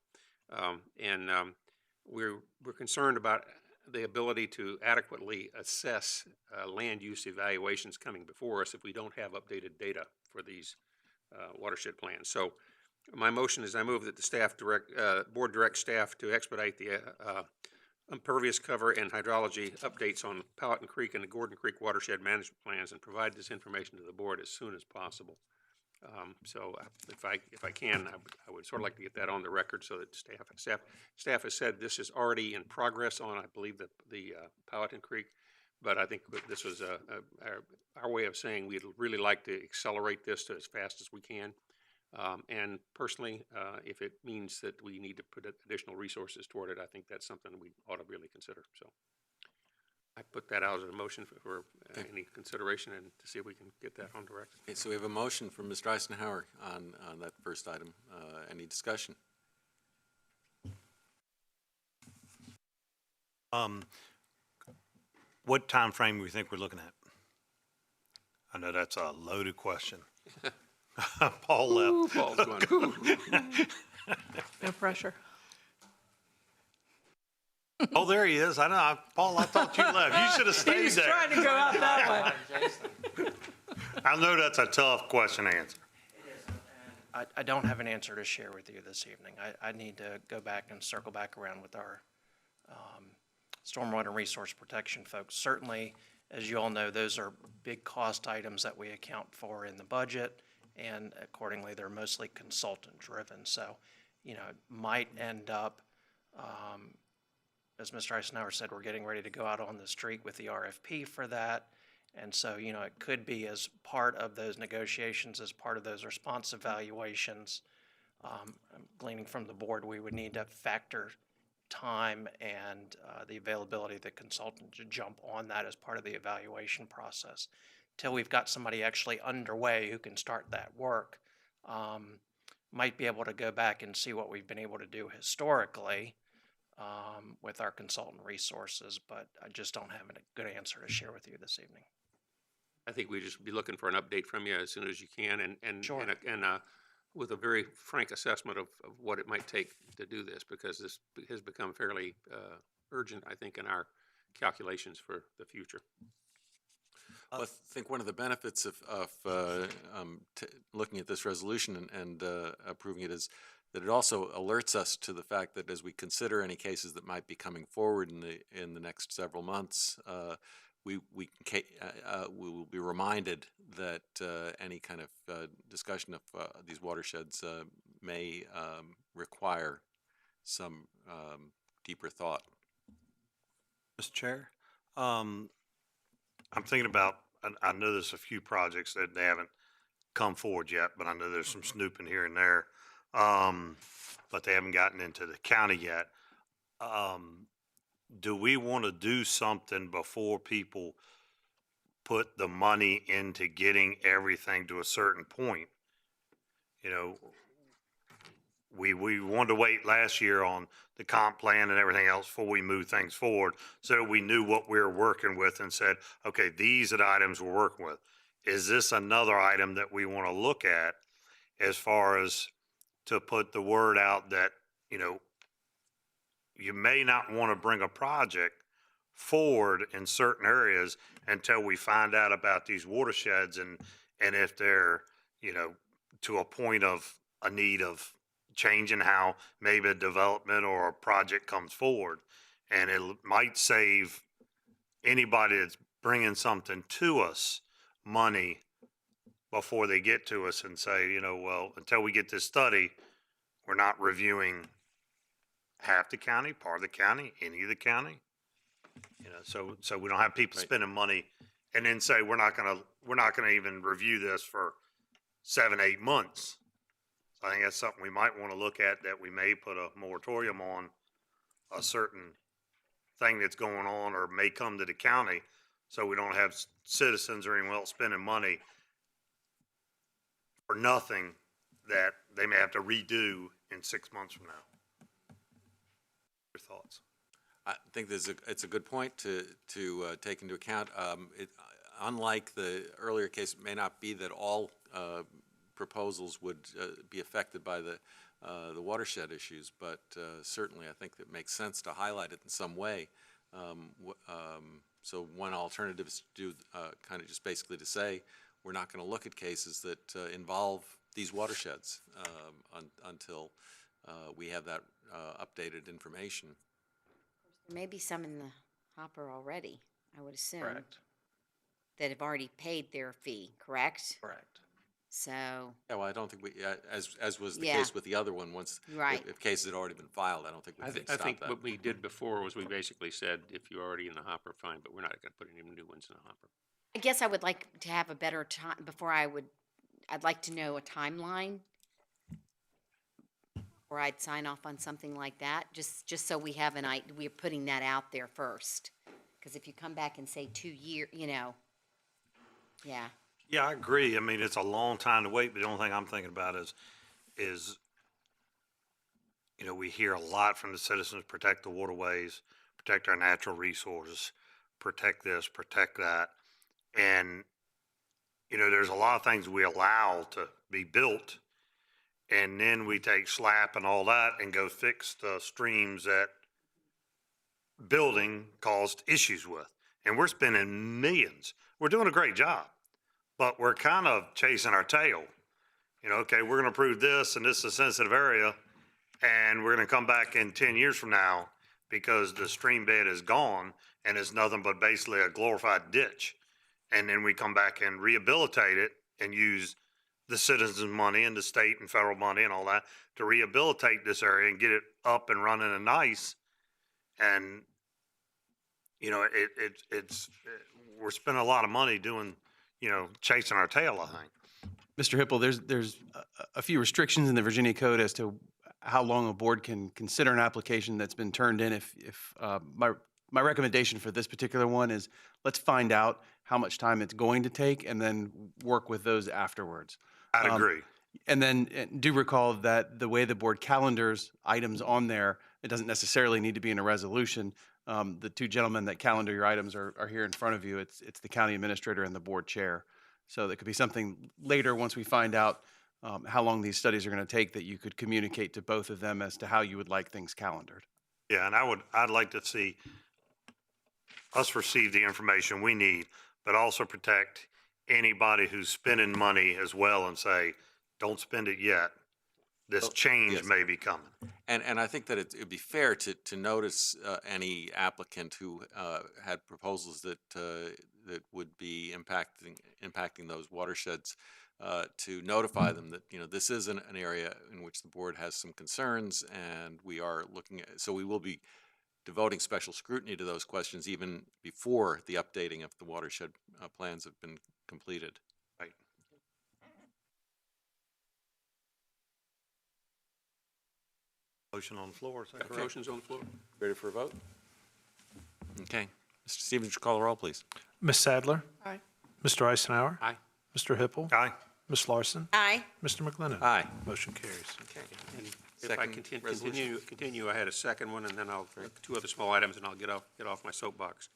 We're concerned about the ability to adequately assess land use evaluations coming before us if we don't have updated data for these watershed plans. So my motion is I move that the board direct staff to expedite the impervious cover and hydrology updates on Powhatan Creek and the Gordon Creek watershed management plans and provide this information to the board as soon as possible. So if I can, I would sort of like to get that on the record so that staff has said this is already in progress on, I believe, the Powhatan Creek, but I think this was our way of saying we'd really like to accelerate this to as fast as we can. And personally, if it means that we need to put additional resources toward it, I think that's something we ought to really consider. So I put that out as a motion for any consideration and to see if we can get that on direct. Okay, so we have a motion from Mr. Eisenhower on that first item. Any discussion? What time frame do we think we're looking at? I know that's a loaded question. Paul left. Ooh, Paul's going. No pressure. Oh, there he is. I know. Paul, I thought you left. You should have stayed He's there. trying to go out that way. I know that's a tough question to answer. I don't have an answer to share with you this evening. I need to go back and circle back around with our stormwater resource protection folks. Certainly, as you all know, those are big cost items that we account for in the budget, and accordingly, they're mostly consultant-driven. So, you know, it might end up, as Mr. Eisenhower said, we're getting ready to go out on the street with the RFP for that. And so, you know, it could be as part of those negotiations, as part of those response evaluations, I'm gleaning from the board, we would need to factor time and the availability of the consultant to jump on that as part of the evaluation process. Till we've got somebody actually underway who can start that work, might be able to go back and see what we've been able to do historically with our consultant resources, but I just don't have a good answer to share with you this evening. I think we just be looking for an update from you as soon as you can, and Sure. with a very frank assessment of what it might take to do this, because this has become fairly urgent, I think, in our calculations for the future. Well, I think one of the benefits of looking at this resolution and approving it is that it also alerts us to the fact that as we consider any cases that might be coming forward in the next several months, we will be reminded that any kind of discussion of these watersheds may require some deeper thought. Mr. Chair, I'm thinking about, I know there's a few projects that they haven't come forward yet, but I know there's some snooping here and there, but they haven't gotten into the county yet. Do we want to do something before people put the money into getting everything to a certain point? You know, we wanted to wait last year on the comp plan and everything else before we move things forward, so that we knew what we were working with and said, okay, these are the items we're working with. Is this another item that we want to look at as far as to put the word out that, you know, you may not want to bring a project forward in certain areas until we find out about these watersheds and if they're, you know, to a point of a need of changing how maybe a development or a project comes forward. And it might save anybody that's bringing something to us money before they get to us and say, you know, well, until we get this study, we're not reviewing half the county, part of the county, any of the county. You know, so we don't have people spending money and then say we're not gonna even review this for 7-8 months. So I think that's something we might want to look at, that we may put a moratorium on a certain thing that's going on or may come to the county, so we don't have citizens or anyone else spending money for nothing that they may have to redo in 6 months from now. Your thoughts? I think it's a good point to take into account. Unlike the earlier case, it may not be that all proposals would be affected by the watershed issues, but certainly I think that makes sense to highlight it in some way. So one alternative is to do kind of just basically to say we're not going to look at cases that involve these watersheds until we have that updated information. There may be some in the hopper already, I would assume. Correct. That have already paid their fee, correct? Correct. So. Yeah, well, I don't think we, as was the Yeah. case with the other one, once Right. if cases had already been filed, I don't think we can stop I think that. what we did before was we basically said, if you're already in the hopper, fine, but we're not going to put any new ones in the hopper. I guess I would like to have a better time before I'd like to know a timeline, or I'd sign off on something like that, just so we have we're putting that out there first. Because if you come back and say 2 years, you know, yeah. Yeah, I agree. I mean, it's a long time to wait, but the only thing I'm thinking about is, you know, we hear a lot from the citizens: protect the waterways, protect our natural resources, protect this, protect that. And, you know, there's a lot of things we allow to be built, and then we take SLAP and all that and go fix the streams that building caused issues with. And we're spending millions. We're doing a great job, but we're kind of chasing our tail. You know, okay, we're going to approve this, and this is a sensitive area, and we're going to come back in 10 years from now because the stream bed is gone and it's nothing but basically a glorified ditch. And then we come back and rehabilitate it and use the citizens' money and the state and federal money and all that to rehabilitate this area and get it up and running and nice. And, you know, we're spending a lot of money doing, you know, chasing our tail, I think. Mr. Hippel, there's a few restrictions in the Virginia Code as to how long a board can consider an application that's been turned in. My recommendation for this particular one is let's find out how much time it's going to take and then work with those afterwards. I'd agree. And then do recall that the way the board calendars items on there, it doesn't necessarily need to be in a resolution. The two gentlemen that calendar your items are here in front of you. It's the county administrator and the board chair. So that could be something later once we find out how long these studies are going to take that you could communicate to both of them as to how you would like things calendared. Yeah, and I'd like to see us receive the information we need, but also protect anybody who's spending money as well and say, don't spend it yet. This change may be coming. And I think that it'd be fair to notice any applicant who had proposals that would be impacting those watersheds, to notify them that, you know, this is an area in which the board has some concerns, and we are looking at, so we will be devoting special scrutiny to those questions even before the updating of the watershed plans have been completed. Right. Motion on the floor. Is that correct? Motion's on the floor. Ready for a vote? Okay. Mr. Stevens, would you call the roll, please? Ms. Sadler? Aye. Mr. Eisenhower? Aye. Mr. Hippel? Aye. Ms. Larson? Aye. Mr. McGlinnan? Aye. Motion carries. Okay. And if I Second resolution. continue, I had a second one, and then I'll, two other small items, and I'll get off my soapbox.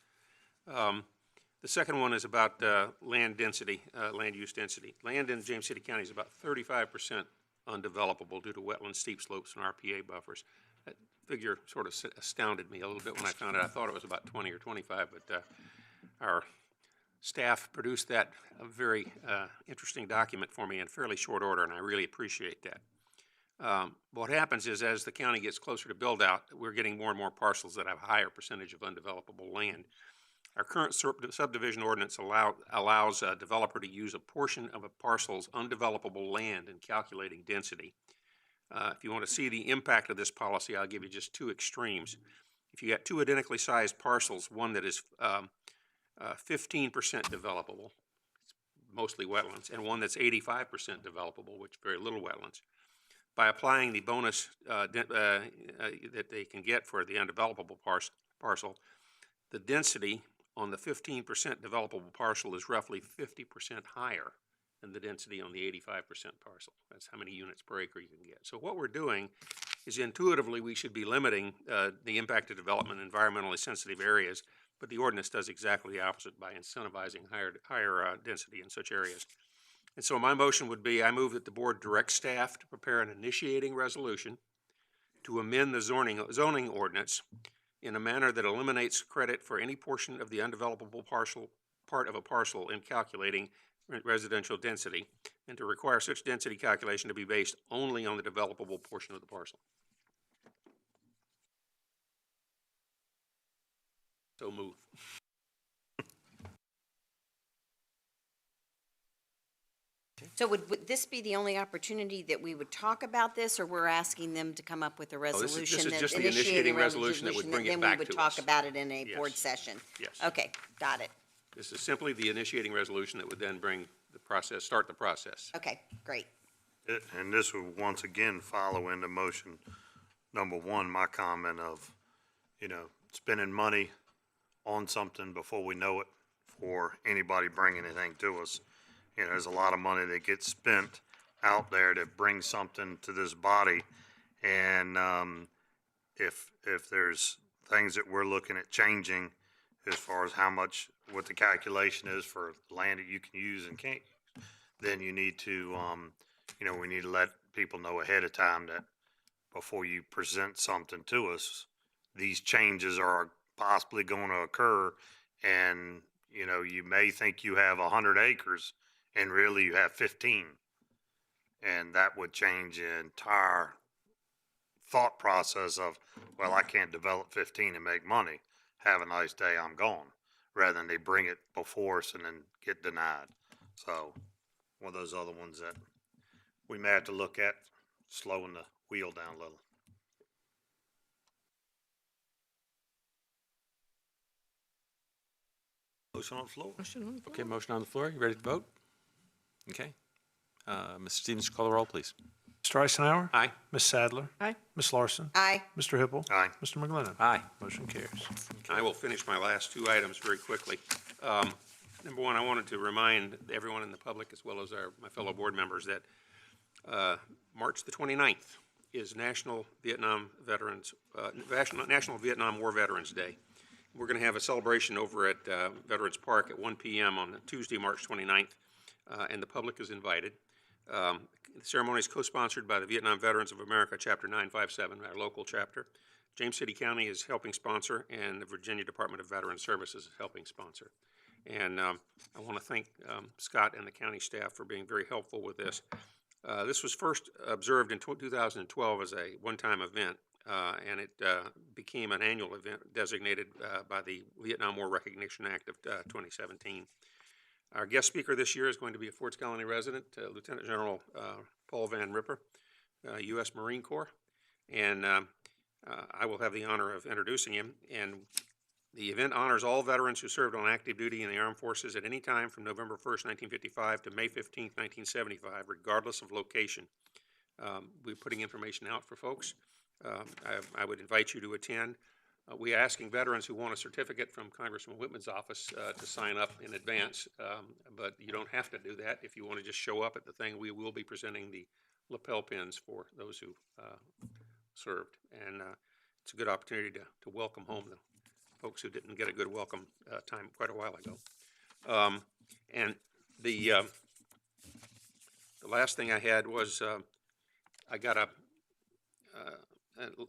The second one is about land density, land use density. Land in James City County is about 35% undevelopable due to wetland steep slopes and RPA buffers. That figure sort of astounded me a little bit when I found it. I thought it was about 20 or 25, but our staff produced that a very interesting document for me in fairly short order, and I really appreciate that. What happens is, as the county gets closer to build out, we're getting more and more parcels that have a higher percentage of undevelopable land. Our current subdivision ordinance allows a developer to use a portion of a parcel's undevelopable land in calculating density. If you want to see the impact of this policy, I'll give you just two extremes. If you got two identically sized parcels, one that is 15% developable, mostly wetlands, and one that's 85% developable, which very little wetlands, by applying the bonus that they can get for the undevelopable parcel, the density on the 15% developable parcel is roughly 50% higher than the density on the 85% parcel. That's how many units per acre you can get. So what we're doing is, intuitively, we should be limiting the impact of development in environmentally sensitive areas, but the ordinance does exactly the opposite by incentivizing higher density in such areas. And so my motion would be, I move that the board direct staff to prepare an initiating resolution to amend the zoning ordinance in a manner that eliminates credit for any portion of the undevelopable part of a parcel in calculating residential density, and to require such density calculation to be based only on the developable portion of the parcel. So move. So would this be the only opportunity that we would talk about this, or we're asking them to come up with a resolution? This is that just the initiating resolution that would bring it back to us. Then we would talk about it in a board session? Yes. Okay, got it. This is simply the initiating resolution that would then bring the process, start the process. Okay, great. And this would once again follow into motion number one, my comment of, you know, spending money on something before we know it for anybody bringing anything to us. You know, there's a lot of money that gets spent out there to bring something to this body. And if there's things that we're looking at changing as far as how much, what the calculation is for land that you can use and can't, then you need to, you know, we need to let people know ahead of time that before you present something to us, these changes are possibly going to occur. And, you know, you may think you have 100 acres and really you have 15. And that would change the entire thought process of, well, I can't develop 15 and make money. Have a nice day, I'm gone. Rather than they bring it before us and then get denied. So one of those other ones that we may have to look at, slowing the wheel down a little. Motion on the floor. Okay, motion on the floor. You ready to vote? Okay. Mr. Stevens, call the roll, please. Mr. Eisenhower? Aye. Ms. Sadler? Aye. Ms. Larson? Aye. Mr. Hippel? Aye. Mr. McGlinnan? Aye. Motion carries. I will finish my last two items very quickly. Number one, I wanted to remind everyone in the public as well as my fellow board members that March the 29th is National Vietnam War Veterans Day. We're going to have a celebration over at Veterans Park at 1 p.m. on Tuesday, March 29th, and the public is invited. The ceremony is co-sponsored by the Vietnam Veterans of America, Chapter 957, our local chapter. James City County is helping sponsor, and the Virginia Department of Veterans Services is helping sponsor. And I want to thank Scott and the county staff for being very helpful with this. This was first observed in 2012 as a one-time event, and it became an annual event designated by the Vietnam War Recognition Act of 2017. Our guest speaker this year is going to be a Forts Colony resident, Lieutenant General Paul Van Ripper, U.S. Marine Corps, and I will have the honor of introducing him. And the event honors all veterans who served on active duty in the armed forces at any time from November 1st, 1955 to May 15th, 1975, regardless of location. We're putting information out for folks. I would invite you to attend. We are asking veterans who want a certificate from Congressman Whitman's office to sign up in advance, but you don't have to do that. If you want to just show up at the thing, we will be presenting the lapel pins for those who served. And it's a good opportunity to welcome home the folks who didn't get a good welcome time quite a while ago. And the last thing I had was I got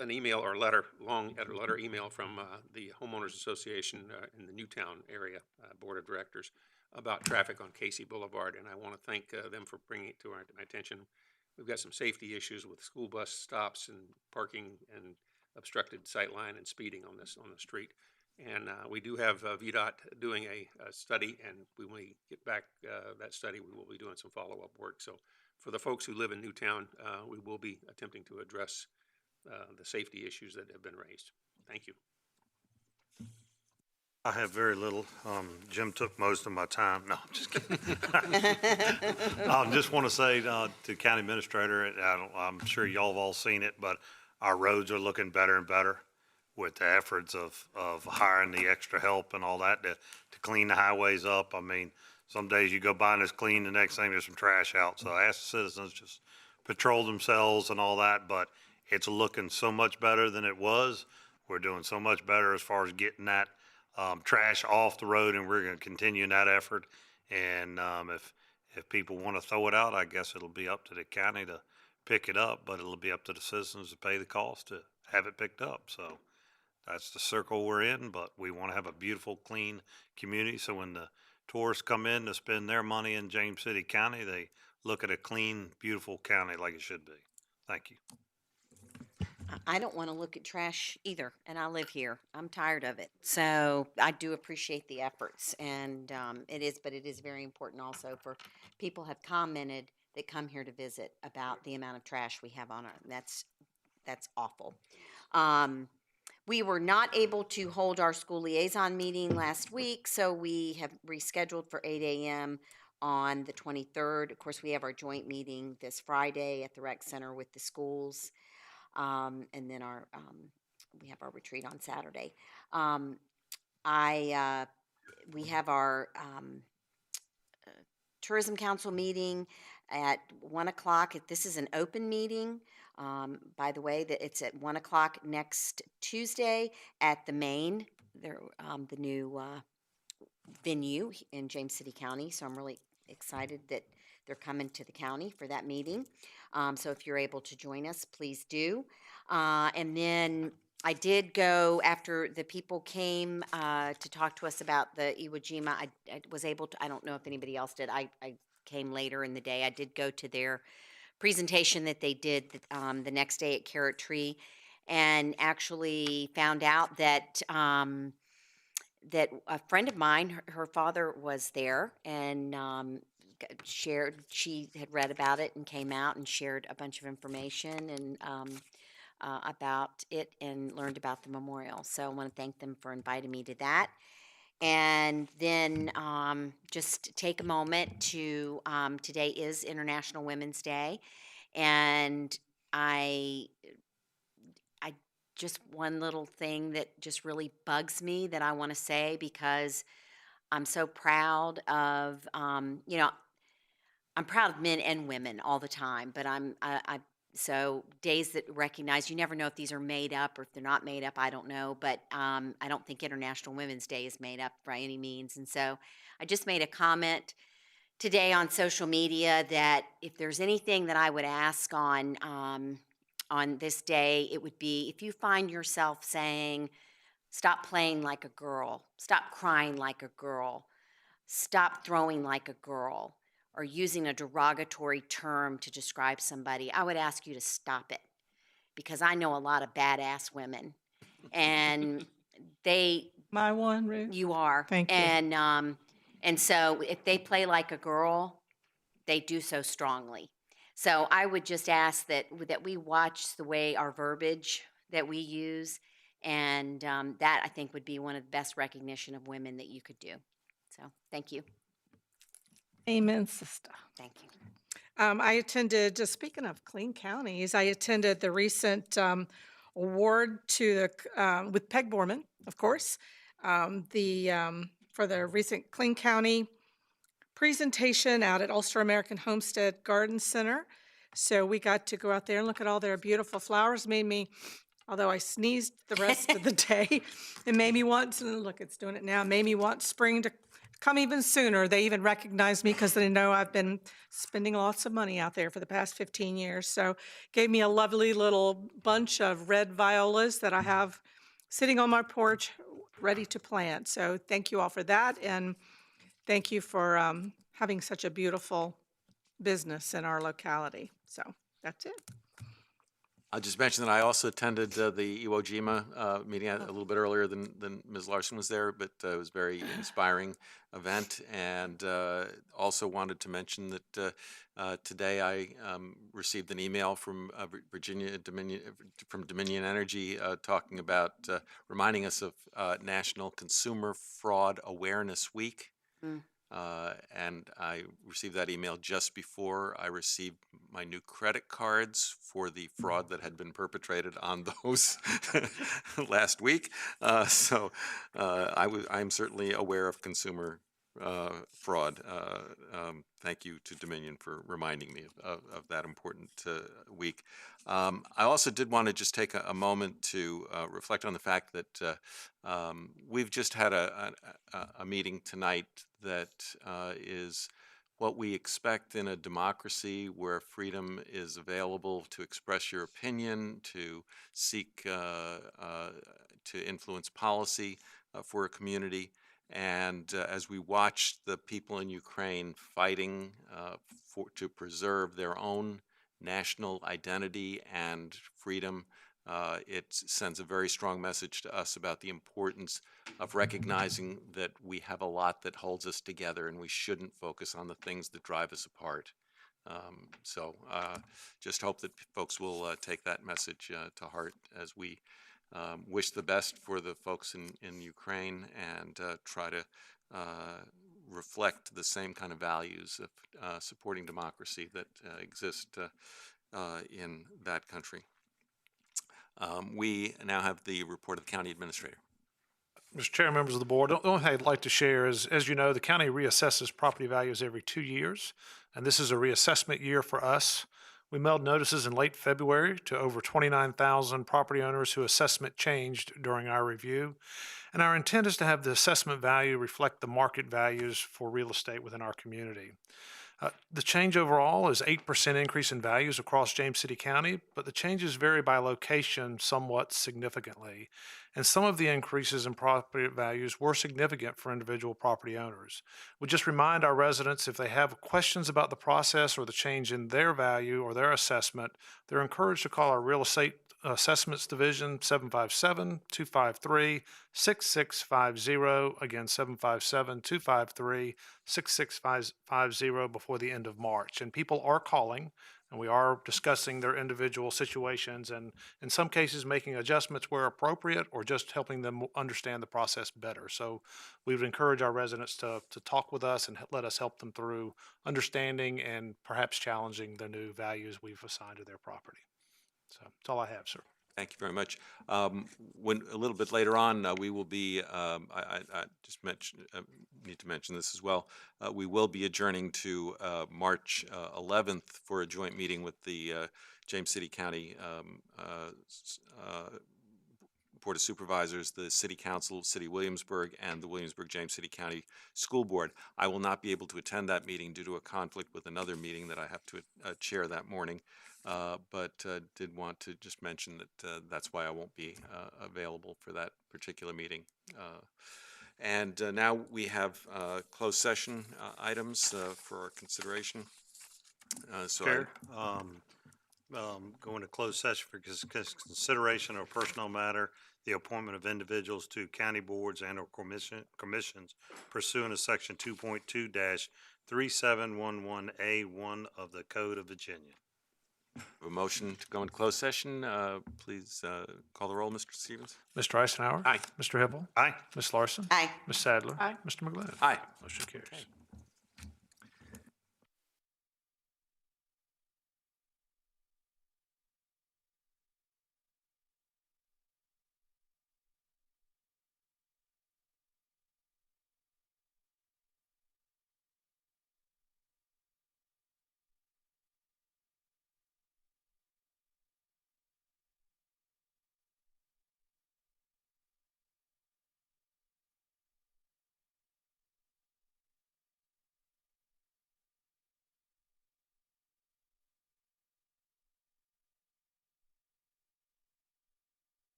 an email or letter, letter email from the Homeowners Association in the Newtown area Board of Directors about traffic on Casey Boulevard, and I want to thank them for bringing it to my attention. We've got some safety issues with school bus stops and parking and obstructed sightline and speeding on the street. And we do have VDOT doing a study, and when we get back that study, we will be doing some follow-up work. So for the folks who live in Newtown, we will be attempting to address the safety issues that have been raised. Thank you. I have very little. Jim took most of my time. No, I'm just kidding. I just want to say to County Administrator, I'm sure y'all have all seen it, but our roads are looking better and better with the efforts of hiring the extra help and all that to clean the highways up. I mean, some days you go by and it's clean, the next thing there's some trash out. So I ask the citizens just patrol themselves and all that, but it's looking so much better than it was. We're doing so much better as far as getting that trash off the road, and we're going to continue in that effort. And if people want to throw it out, I guess it'll be up to the county to pick it up, but it'll be up to the citizens to pay the cost to have it picked up. So that's the circle we're in, but we want to have a beautiful, clean community. So when the tourists come in to spend their money in James City County, they look at a clean, beautiful county like it should be. Thank you. I don't want to look at trash either, and I live here. I'm tired of it. So I do appreciate the efforts, and it is very important also for people have commented that come here to visit about the amount of trash we have on our, that's awful. We were not able to hold our school liaison meeting last week, so we have rescheduled for 8 a.m. on the 23rd. Of course, we have our joint meeting this Friday at the rec center with the schools. And then we have our retreat on Saturday. We have our Tourism Council meeting at 1 o'clock. This is an open meeting. By the way, that it's at 1 o'clock next Tuesday at the Main, the new venue in James City County. So I'm really excited that they're coming to the county for that meeting. So if you're able to join us, please do. And then I did go after the people came to talk to us about the Iwo Jima. I was able to, I don't know if anybody else did. I came later in the day. I did go to their presentation that they did the next day at Carrot Tree, and actually found out that that a friend of mine, her father was there, and shared. She had read about it and came out and shared a bunch of information and about it, and learned about the memorial. So I want to thank them for inviting me to that. And then just take a moment to, today is International Women's Day, and I just one little thing that just really bugs me that I want to say, because I'm so proud of, I'm proud of men and women all the time, but so days that recognize, you never know if these are made up or if they're not made up, I don't know, but I don't think International Women's Day is made up by any means. And so I just made a comment today on social media that if there's anything that I would ask on this day, it would be, if you find yourself saying, stop playing like a girl, stop crying like a girl, stop throwing like a girl, or using a derogatory term to describe somebody, I would ask you to stop it, because I know a lot of badass women, and My one, Ruth. you are. Thank you. And so if they play like a girl, they do so strongly. So I would just ask that we watch the way our verbiage that we use, and that I think would be one of the best recognition of women that you could do. So thank you. Amen, sister. Thank you. I attended, just speaking of clean counties, I attended the recent award to the, with Peg Borman, of course, for the recent Clean County presentation out at Ulster American Homestead Garden Center. So we got to go out there and look at all their beautiful flowers. Made me, although I sneezed the rest of the day, it made me want, look, it's doing it now, made me want spring to come even sooner. They even recognized me because they know I've been spending lots of money out there for the past 15 years. So gave me a lovely little bunch of red violas that I have sitting on my porch ready to plant. So thank you all for that, and thank you for having such a beautiful business in our locality. So that's it. I'll just mention that I also attended the Iwo Jima meeting a little bit earlier than Ms. Larson was there, but it was a very inspiring event. And also wanted to mention that today I received an email from Dominion Energy talking about reminding us of National Consumer Fraud Awareness Week. And I received that email just before I received my new credit cards for the fraud that had been perpetrated on those last week. I'm certainly aware of consumer fraud. Thank you to Dominion for reminding me of that important week. I also did want to just take a moment to reflect on the fact that we've just had a meeting tonight that is what we expect in a democracy, where freedom is available to express your opinion, to seek to influence policy for a community. And as we watch the people in Ukraine fighting to preserve their own national identity and freedom, it sends a very strong message to us about the importance of recognizing that we have a lot that holds us together, and we shouldn't focus on the things that drive us apart. Just hope that folks will take that message to heart as we wish the best for the folks in Ukraine, and try to reflect the same kind of values of supporting democracy that exist in that country. We now have the report of the county administrator. Mr. Chair, members of the board, the only thing I'd like to share is, as you know, the county reassesses property values every 2 years, and this is a reassessment year for us. We mailed notices in late February to over 29,000 property owners whose assessment changed during our review, and our intent is to have the assessment value reflect the market values for real estate within our community. The change overall is 8% increase in values across James City County, but the changes vary by location somewhat significantly. And some of the increases in property values were significant for individual property owners. We just remind our residents if they have questions about the process or the change in their value or their assessment, they're encouraged to call our Real Estate Assessments Division 757-253-6650. Again, 757-253-6650 before the end of March. And people are calling, and we are discussing their individual situations and in some cases making adjustments where appropriate or just helping them understand the process better. So we would encourage our residents to talk with us and let us help them through understanding and perhaps challenging the new values we've assigned to their property. So that's all I have, sir. Thank you very much. When a little bit later on, we will be. I just need to mention this as well. We will be adjourning to March 11th for a joint meeting with the James City County Board of Supervisors, the City Council, City Williamsburg, and the Williamsburg-James City County School Board. I will not be able to attend that meeting due to a conflict with another meeting that I have to chair that morning. But did want to just mention that that's why I won't be available for that particular meeting. And now we have closed session items for our consideration. Chair, go into closed session for consideration of personnel matter, the appointment of individuals to county boards and or commissions pursuant to section 2.2-3711A1 of the Code of Virginia. A motion to go into closed session. Please call the roll, Mr. Stevens. Mr. Eisenhower? Aye. Mr. Hibble? Aye. Ms. Larson? Aye. Ms. Sadler? Aye. Mr. McGlynn? Aye. Motion carries. Okay.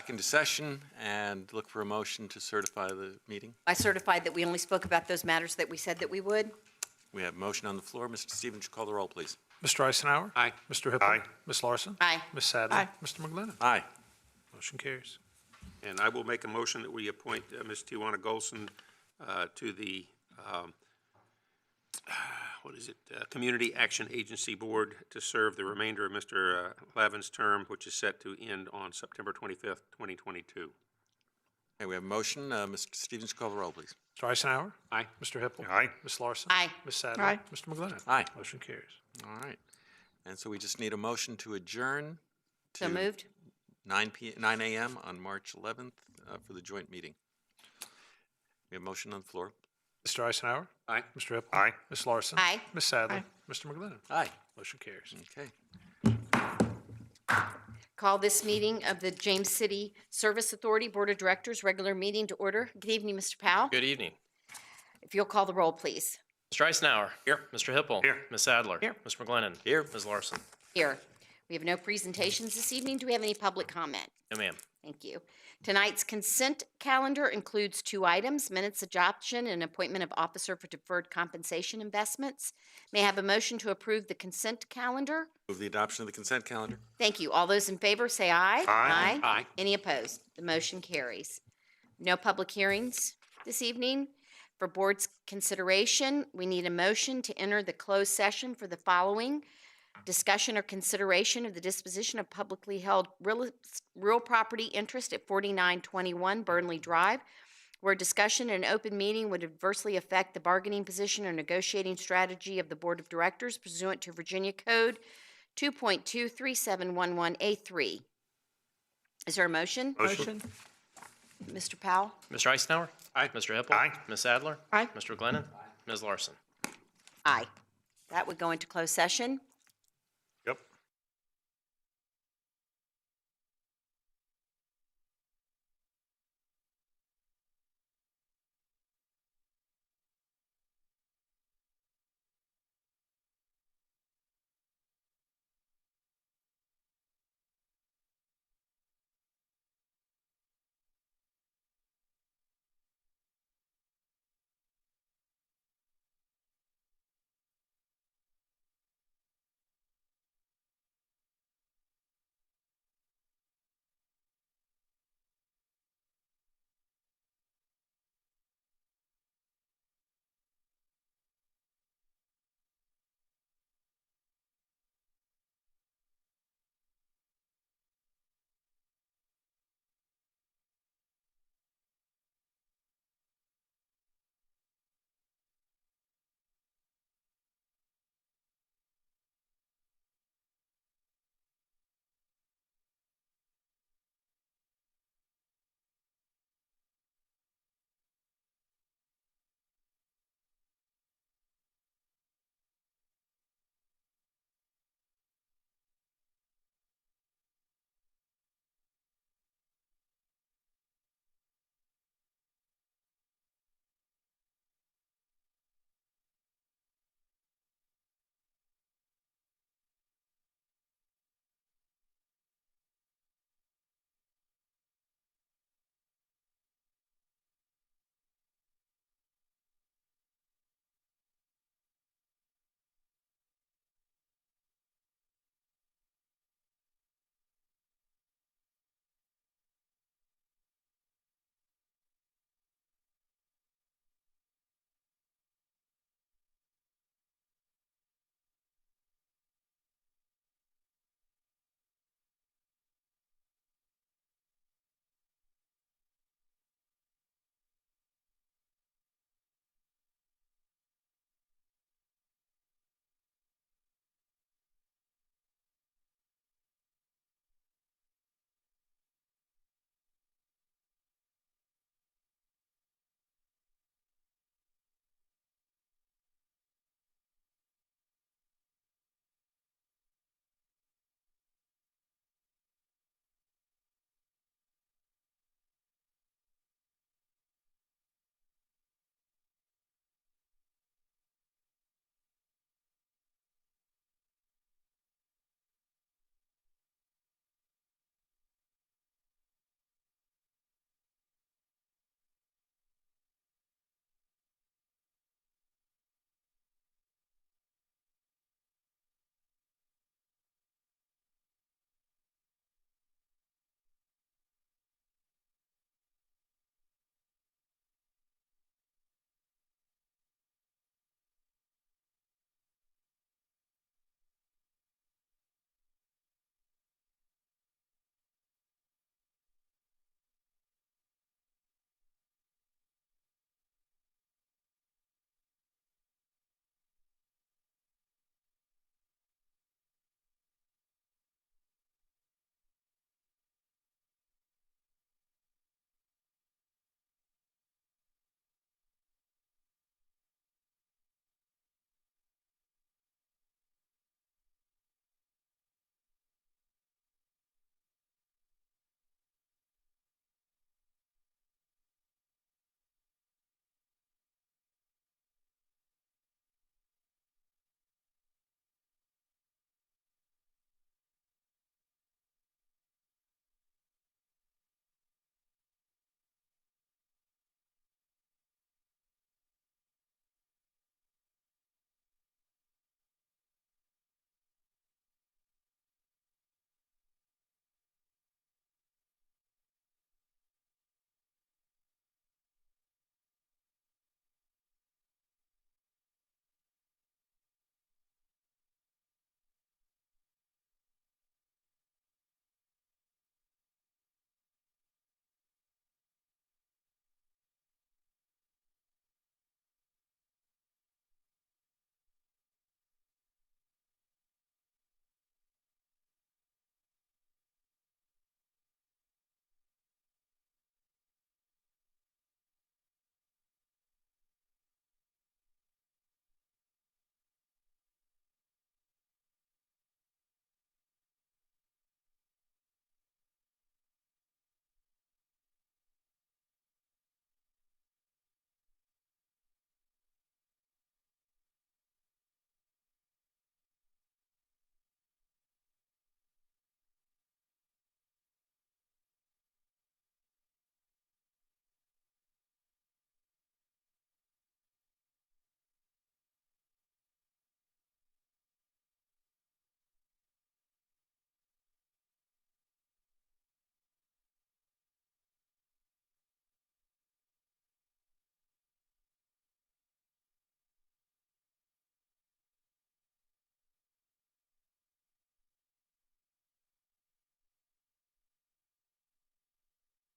back into session and look for a motion to certify the meeting. I certified that we only spoke about those matters that we said that we would. We have a motion on the floor. Mr. Stevens, you call the roll, please. Mr. Eisenhower? Aye. Mr. Hippel? Aye. Ms. Larson? Aye. Ms. Sadler? Aye. Mr. McGlinnan? Aye. Motion carries. And I will make a motion that we appoint Ms. Tijuana Golson to the, Community Action Agency Board to serve the remainder of Mr. Lavin's term, which is set to end on September 25th, 2022. Okay, we have a motion. Mr. Stevens, call the roll, please. Mr. Eisenhower? Aye. Mr. Hippel? Aye. Ms. Larson? Aye. Ms. Sadler? Aye. Mr. McGlinnan? Aye. Motion carries. All right. And so we just need a motion to adjourn So to moved. 9 a.m. on March 11th for the joint meeting. We have a motion on the floor. Mr. Eisenhower? Aye. Mr. Hippel? Aye. Ms. Larson? Aye. Ms. Sadler? Aye. Mr. McGlinnan? Aye. Motion carries. Okay. Call this meeting of the James City Service Authority Board of Directors, regular meeting to order. Good evening, Mr. Powell. Good evening. If you'll call the roll, please. Mr. Eisenhower. Here. Mr. Hippel. Here. Ms. Sadler. Here. Mr. McGlinnan. Here. Ms. Larson. Here. We have no presentations this evening. Do we have any public comment? No, ma'am. Thank you. Tonight's consent calendar includes 2 items: minutes adoption and appointment of officer for deferred compensation investments. May I have a motion to approve the consent calendar? Move the adoption of the consent calendar. Thank you. All those in favor say aye. Aye. Aye. Any opposed? The motion carries. No public hearings this evening. For board's consideration, we need a motion to enter the closed session for the following: discussion or consideration of the disposition of publicly held real property interest at 4921 Burnley Drive, where discussion in an open meeting would adversely affect the bargaining position or negotiating strategy of the Board of Directors pursuant to Virginia Code 2.23711A3. Is there a motion? Motion. Mr. Powell? Mr. Eisenhower. Aye. Mr. Hippel. Aye. Ms. Sadler. Aye. Mr. McGlinnan. Ms. Larson. Aye. That would go into closed session.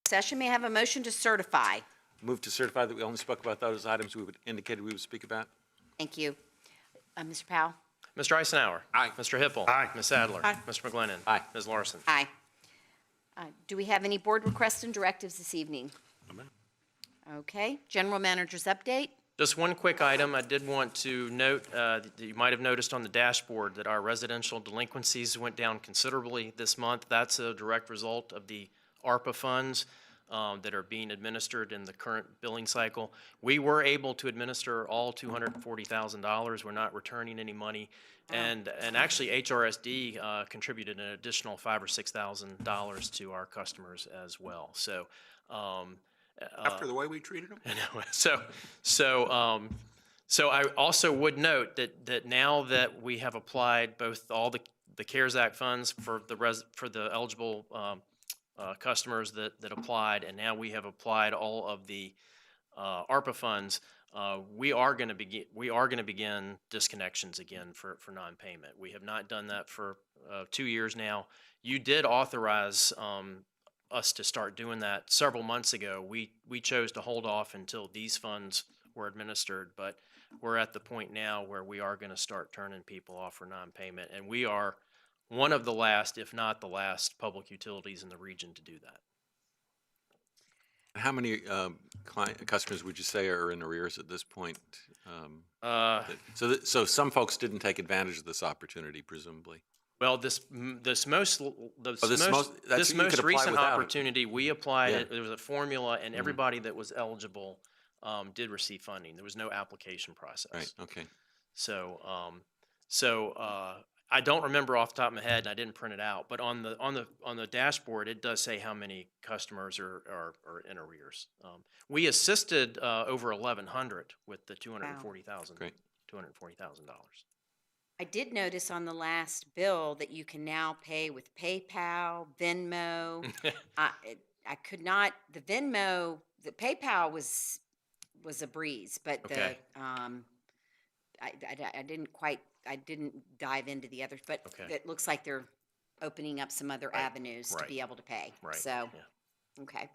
session. May I have a motion to certify? Move to certify that we only spoke about those items we would indicated we would speak about. Thank you. Mr. Powell? Mr. Eisenhower. Aye. Mr. Hippel. Aye. Ms. Sadler. Aye. Mr. McGlinnan. Aye. Ms. Larson. Aye. Do we have any board requests and directives this evening? Okay, general manager's update. Just one quick item. I did want to note that you might have noticed on the dashboard that our residential delinquencies went down considerably this month. That's a direct result of the ARPA funds that are being administered in the current billing cycle. We were able to administer all $240,000. We're not returning any money. And actually HRSD contributed an additional $5,000 or $6,000 to our customers as well. So After the way we treated them? So I also would note that now that we have applied both all the CARES Act funds for the eligible customers that applied, and now we have applied all of the ARPA funds, we are going to begin disconnections again for non-payment. We have not done that for 2 years now. You did authorize us to start doing that several months ago. We chose to hold off until these funds were administered, but we're at the point now where we are going to start turning people off for non-payment, and we are one of the last, if not the last, public utilities in the region to do that. How many customers would you say are in arrears at this point? So some folks didn't take advantage of this opportunity, presumably. Well, this most you could apply recent without it. opportunity, we applied Yeah. it. There was a formula, and everybody that was eligible did receive funding. There was no application process. Right. Okay. So I don't remember off the top of my head, and I didn't print it out. But on the dashboard, it does say how many customers are in arrears. We assisted over 1,100 with the $240,000. Great. $240,000. I did notice on the last bill that you can now pay with PayPal, Venmo. I could not, the PayPal was a breeze, but Okay. I didn't dive into the others, but Okay. it looks like they're opening up some other avenues to Right. be able to pay. Right. So, Yeah. okay.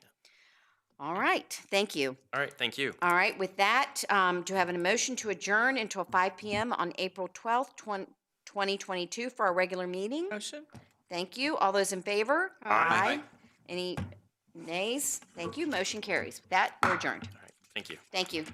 All right, thank you. All right, thank you. All right, with that, do I have a motion to adjourn until 5 p.m. on April 12th, 2022 for our regular meeting? Motion? Thank you. All those in favor? Aye. Any nays? Thank you. Motion carries. With that, we're adjourned. All right, thank you. Thank you.